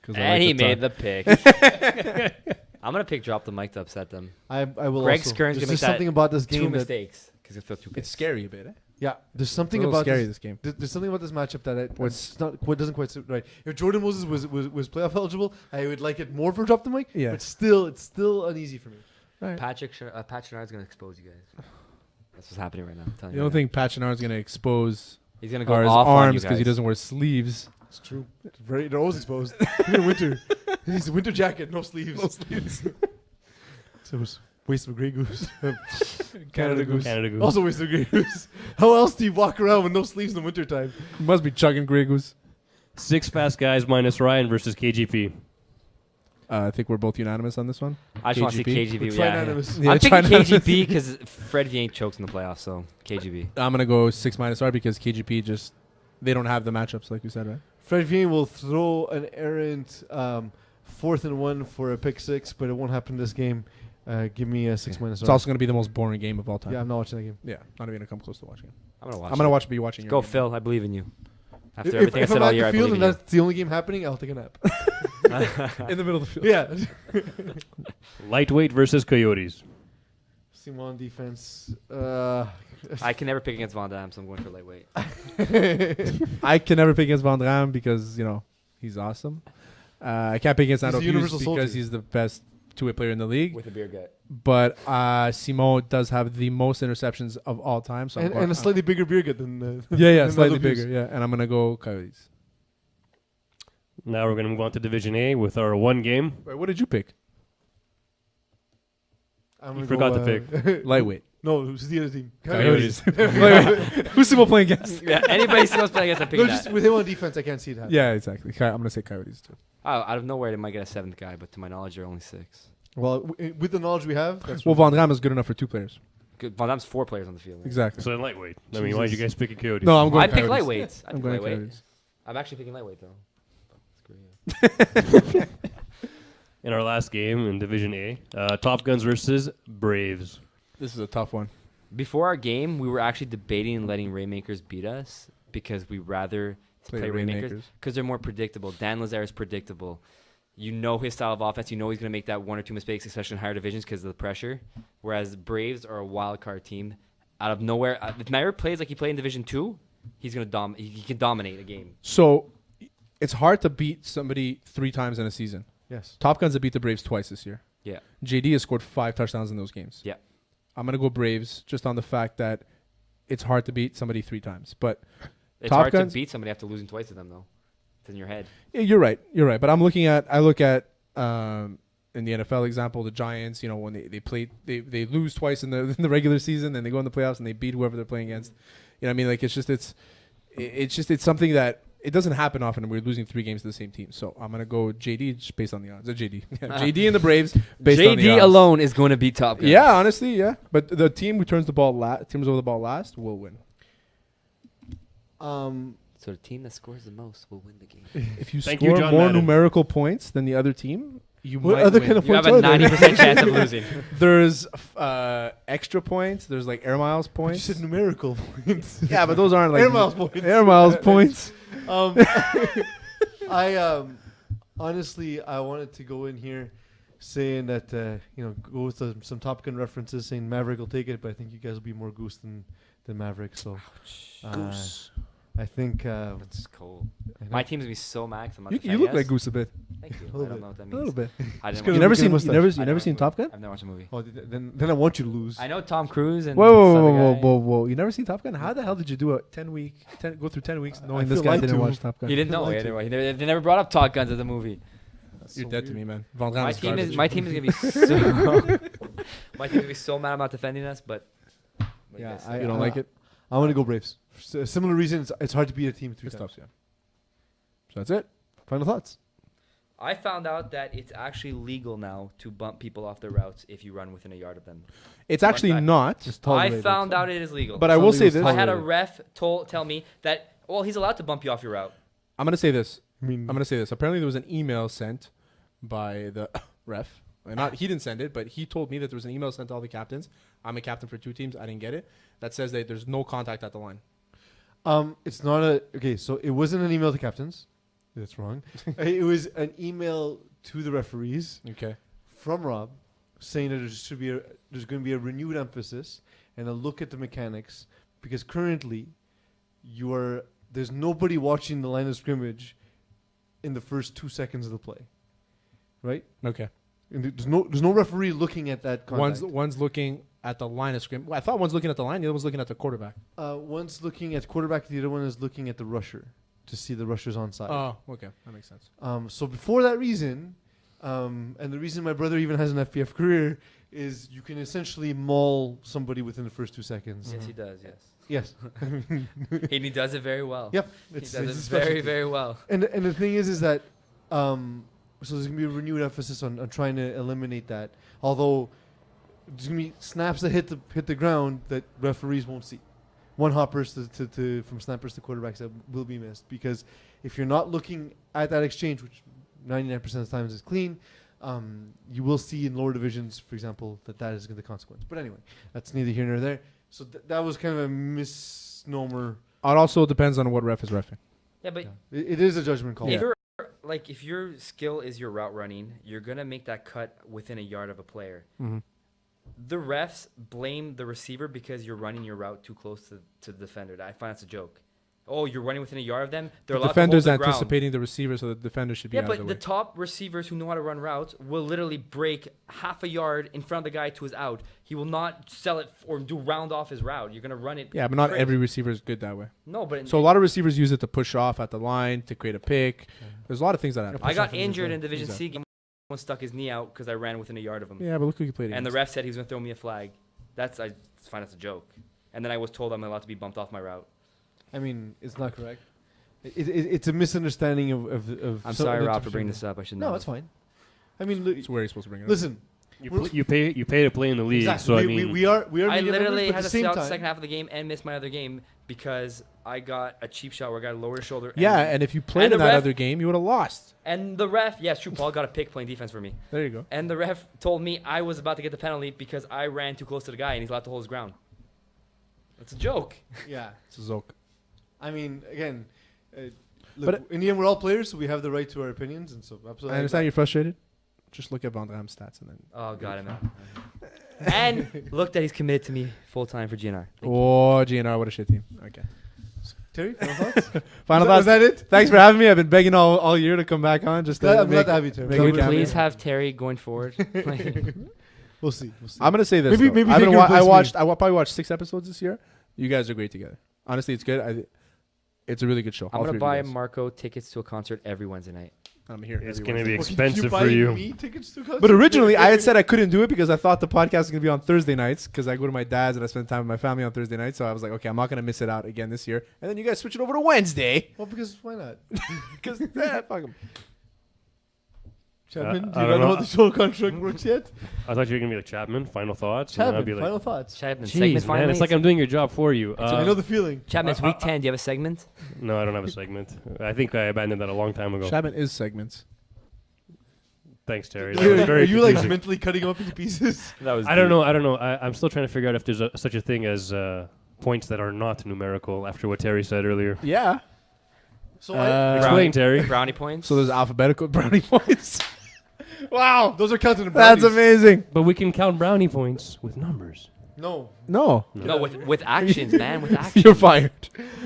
'cause I And like he to made talk. the pick. I'm gonna pick drop the mic to upset them. I will. Greg also. Skern's There's gonna make just that something about this Two game that mistakes because he'll throw two picks. It's scary a bit. Eh? yeah. There's something It's a little about scary this. this game. There's something about this matchup that What's- it's not doesn't quite sit right. If Jordan Moses was playoff eligible, I would like it more for drop the mic. Yeah. But still, it's still uneasy for me. Pat Chenard's gonna expose you guys. That's what's happening right now. I'm telling You you don't right think Pat Chenard's going to expose now. He's gonna go his off on you arms because he guys. doesn't wear sleeves? It's true. They're always exposed. Even in winter. He's a winter jacket, no sleeves. No sleeves. So it was waste of a Grey Goose. Canada Goose. Canada Goose. Also waste of a Grey Goose. How else do you walk around with no sleeves in the winter time? He must be chugging Grey Goose. 6 fast guys minus Ryan versus KGP. I think we're both unanimous on this one. I just want to see KGP. KGB. It's Yeah, unanimous. Yeah, I'm picking China- KGB because Fred V ain't chokes in the playoffs, so KGB. I'm going to go 6 minus R because KGP just, they don't have the matchups like you said, right? Fred Vien will throw an errant 4th and 1 for a pick 6, but it won't happen this game. Give me a 6 minus. It's also going to be the most boring game of all time. yeah, I'm not watching that game. Yeah, not even going to come close to watching it. I'm gonna watch. I'm going to it. watch it, but you watching Go, your game. Phil. I believe in you. After If everything I I'm said at all the year, I field believe and in you. that's the only game happening, I'll take a nap. In the middle of the field. yeah. Lightweight versus Coyotes. Simon defense. I can never pick against Von Dam, so I'm going for lightweight. I can never pick against Van Dram because, you know, he's awesome. I can't pick against He's Nando a universal Hughes because soldier. he's the best two-way player in the league. With a beer gut. But Simon does have the most interceptions of all time. So I'm and, going- and a slightly bigger beer gut than. yeah, than slightly Nando Hughes. bigger. Yeah, and I'm going to go Coyotes. Now we're going to move on to Division A with our one game. Wait, what did you pick? I'm You gonna forgot to pick. Lightweight. No, who's the other team? Coyotes. Who's Simon playing against? Yeah, anybody supposed to play against, I'm No, picking just that. with him on defense, I can't see it happen. Yeah, exactly. I'm going to say Coyotes too. Oh, out of nowhere, they might get a 7th guy, but to my knowledge, there are only 6. Well, with the knowledge we have, that's Well, Van Dram is good enough for 2 players. Good. Von Dam's 4 players on the field. Exactly. So then lightweight. I mean, why did you guys pick a Coyotes? No, I'm going I pick Coyotes. lightweights. I I'm pick going lightweight. Coyotes. I'm actually picking lightweight, though. Screw you. In our last game in Division A, Top Guns versus Braves. This is a tough one. Before our game, we were actually debating letting Rainmakers beat us because we rather play Rainmakers because they're more predictable. Dan Lazare is predictable. You know his style of offense. You know he's going to make that 1 or 2 mistakes, especially in higher divisions because of the pressure. Whereas Braves are a wild card team. Out of nowhere, if Nair plays like he played in Division 2, he's going to he can dominate a game. So it's hard to beat somebody 3 times in a season. yes. Top Guns have beat the Braves twice this year. Yeah. JD has scored 5 touchdowns in those games. Yeah. I'm going to go Braves just on the fact that it's hard to beat somebody 3 times. But It's Top hard Guns- to beat somebody after losing twice to them, though. It's in your head. yeah, you're right. You're right. But I look at in the NFL example, the Giants, you know, when they lose twice in the regular season, then they go in the playoffs and they beat whoever they're playing against. You know what I mean? Like it's something that it doesn't happen often, and we're losing 3 games to the same team. So I'm gonna go JD just based on the odds. JD, yeah, JD and the Braves based on the JD odds. alone is going to beat Top Guns. Yeah, honestly, yeah. But the team who turns the ball teams over the ball last will win. So the team that scores the most will win the game. If you Thank you, score John more Madden. numerical points than the other team, you What might other win. kind of You have points a are there? 90% chance of losing. There's extra points. There's like air miles You points. said numerical points. Yeah, but those aren't like Air miles points. Air miles points. I honestly, I wanted to go in here saying that go with some Top Gun references, saying Maverick will take it, but I think you guys will be more Goose than Maverick. So I think That's cool. I know. My team's going to be so max. I'm not You defending look us. like Goose a bit. Thank you. A little I don't bit. know what that A means. little bit. I didn't Good You watch never looking seen mustache. you I never never seen watched Top Gun? I've never watched a movie. Oh, then I want you to lose. I know Tom Cruise and Whoa, this whoa, other whoa, guy. whoa, whoa! You never seen Top Gun? How the hell did you do a go through 10 weeks knowing this feel guy lied didn't to. watch Top Gun? He didn't know. Like Yeah, to. they never brought up Top Guns as a movie. That's You're so dead to weird. me, man. Van Damme My is team garbage. is gonna be my team's gonna be so mad about defending us, but what do you guys say? You don't like it? I'm gonna go Braves. For similar reasons, it's hard to beat a team 3 Good times. stuff, yeah. So that's it. Final thoughts. I found out that it's actually legal now to bump people off their routes if you run within a yard of them. It's actually fact. not. It's I tolerated. found out it is legal. But I will say Something this. was I had a tolerated. ref tell me that he's allowed to bump you off your route. I'm gonna say this. I mean, I'm gonna say this. Apparently, there was an email sent by the ref. He didn't send it, but he told me that there was an email sent to all the captains. I'm a captain for 2 teams. I didn't get it. That says that there's no contact at the line. it's not okay. So it wasn't an email to captains. That's wrong. It was an email to the referees Okay. from Rob saying that there's going to be a renewed emphasis and a look at the mechanics because currently there's nobody watching the line of scrimmage in the first 2 seconds of the play, right? Okay. And there's no referee looking at that contact. One's looking at the line of scrimmage. I thought one's looking at the line. The other one's looking at the quarterback. One's looking at quarterback. The other one is looking at the rusher to see the rusher's onside. Oh, okay. That makes sense. So before that reason, and the reason my brother even has an FPF career is you can essentially maul somebody within the first 2 seconds. Yes, he does. Yes, Yes. and he does it very well. Yep. He It's does it his very, specialty. very well. And the thing is that so there's gonna be a renewed emphasis on trying to eliminate that. Although there's gonna be snaps that hit the ground that referees won't see. One hoppers to from snappers to quarterbacks that will be missed because if you're not looking at that exchange, which 99% of the times is clean, you will see in lower divisions, for example, that is the consequence. But anyway, that's neither here nor there. So that was kind of a misnomer. It also depends on what ref is reffing. Yeah, but Yeah. It is a judgment call. if you're like if your skill is your route running, you're gonna make that cut within a yard of a player. Mm-hmm. The refs blame the receiver because you're running your route too close to the defender. I find that's a joke. Oh, you're running within a yard of them. They're The allowed defender's to hold the ground. anticipating the receiver, so the defender should be Yeah, out but of the the way. top receivers who know how to run routes will literally break half a yard in front of the guy to his out. He will not sell it or do round off his route. You're gonna run it. Yeah, but not straight. every receiver is good that way. No, but So a lot of receivers use it to push off at the line, to create a pick. There's a lot of things that happen. I push got off in the injured zone. in Division Exactly. C game. Someone stuck his knee out because I ran within a yard of him. Yeah, but look who you played And the against. ref said he was gonna throw me a flag. I find that's a joke. And then I was told I'm allowed to be bumped off my route. I mean, it's not correct. It's a misunderstanding of. I'm some sorry, of the Rob, for bringing interpretation. this up. I should know. No, it's fine. I mean, look, It's where you're supposed to bring it up. listen. You pay to play in the league. Exactly. So I we, mean, we are I media literally members, but had at to the sit same out the time. second half of the game and miss my other game because I got a cheap shot where I got a lower shoulder. Yeah, and if you played and in the that ref- other game, you would have lost. And the ref, yes, true, Paul got a pick playing defense for me. There you go. And the ref told me I was about to get the penalty because I ran too close to the guy and he's allowed to hold his ground. It's a joke. Yeah. It's a zoke. I mean, again, look, But in the end, we're all players, so we have the right to our opinions, and so absolutely. I understand you're frustrated. Just look at Van Damme's stats and then. Oh, God, man. And look that he's committed to me full time for GNR. Oh, GNR, what a shit team. Okay. Terry, final thoughts? Final Was thoughts. that it? Thanks for having me. I've been begging all year to come back on. Just to I'm glad make, to have you, Terry. make Can a we cameo. please have Terry going forward? We'll see. I'm gonna say this. Maybe- though. maybe I've they been can I replace me. watched. I probably watched 6 episodes this year. You guys are great together. Honestly, it's good. It's a really good show. I'm All going three to of buy you guys. Marco tickets to a concert every Wednesday night. I'm here. it's every going to be Wednesday. expensive buy for you. me tickets to concert? But originally, I had said I couldn't do it because I thought the podcast was gonna be on Thursday nights because I go to my dad's and I spend time with my family on Thursday nights. So I was like, okay, I'm not gonna miss it out again this year. And then you guys switch it over to Wednesday Well, because why not? because fuck 'em. Chapman, do I you don't not know know. how the show contract works yet? I thought you were going to be like Chapman, final thoughts. and then I'd Chapman, be like, final thoughts. Chapman, Jeez, segment man, finally. it's like I'm doing your job for you. I know the feeling. Chapman, it's week 10. Do you have a segment? No, I don't have a segment. I think I abandoned that a long time ago. Chapman is segments. Thanks, Terry. That was Are very you like confusing. mentally cutting them up into pieces? That was. I don't know. I'm still trying to figure out if there's such a thing as points that are not numerical after what Terry said earlier. Yeah. So Explain, Terry. Brownie points. So there's alphabetical brownie points. Wow, those are counted in that's brownies. amazing. But we can count brownie points with numbers. No. No, No, with actions, man. With actions. you're fired.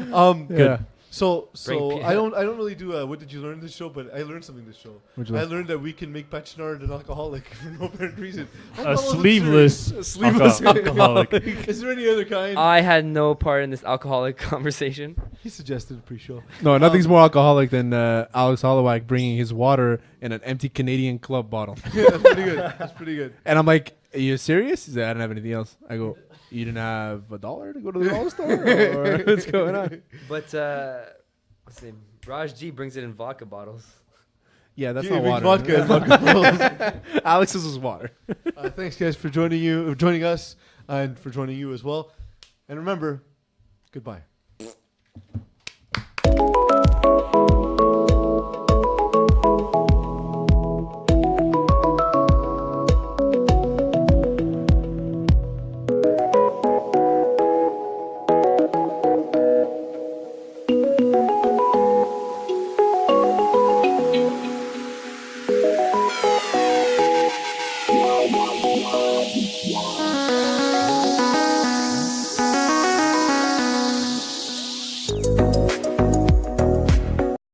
Yeah. So Bring I don't really do what did you learn this show, but I learned something this show. What'd you I learn? learned that we can make Pachinard an alcoholic for no apparent reason. A sleeveless, Sleeveless alcoholic. Is there any other kind? I had no part in this alcoholic conversation. He suggested pre-show. No, nothing's more alcoholic than Alex Holloway bringing his water in an empty Canadian Club bottle. Yeah, that's pretty good. That's pretty good. And I'm like, are you serious? He said, I don't have anything else. I go, you didn't have $1 to go to the dollar store? Or what's going on? But what's his name? Raj G brings it in vodka bottles. Yeah, that's Yeah, not big water. vodka is vodka bottles. Alex's was water. Thanks, guys, for joining us, and for joining you as well. And remember, goodbye.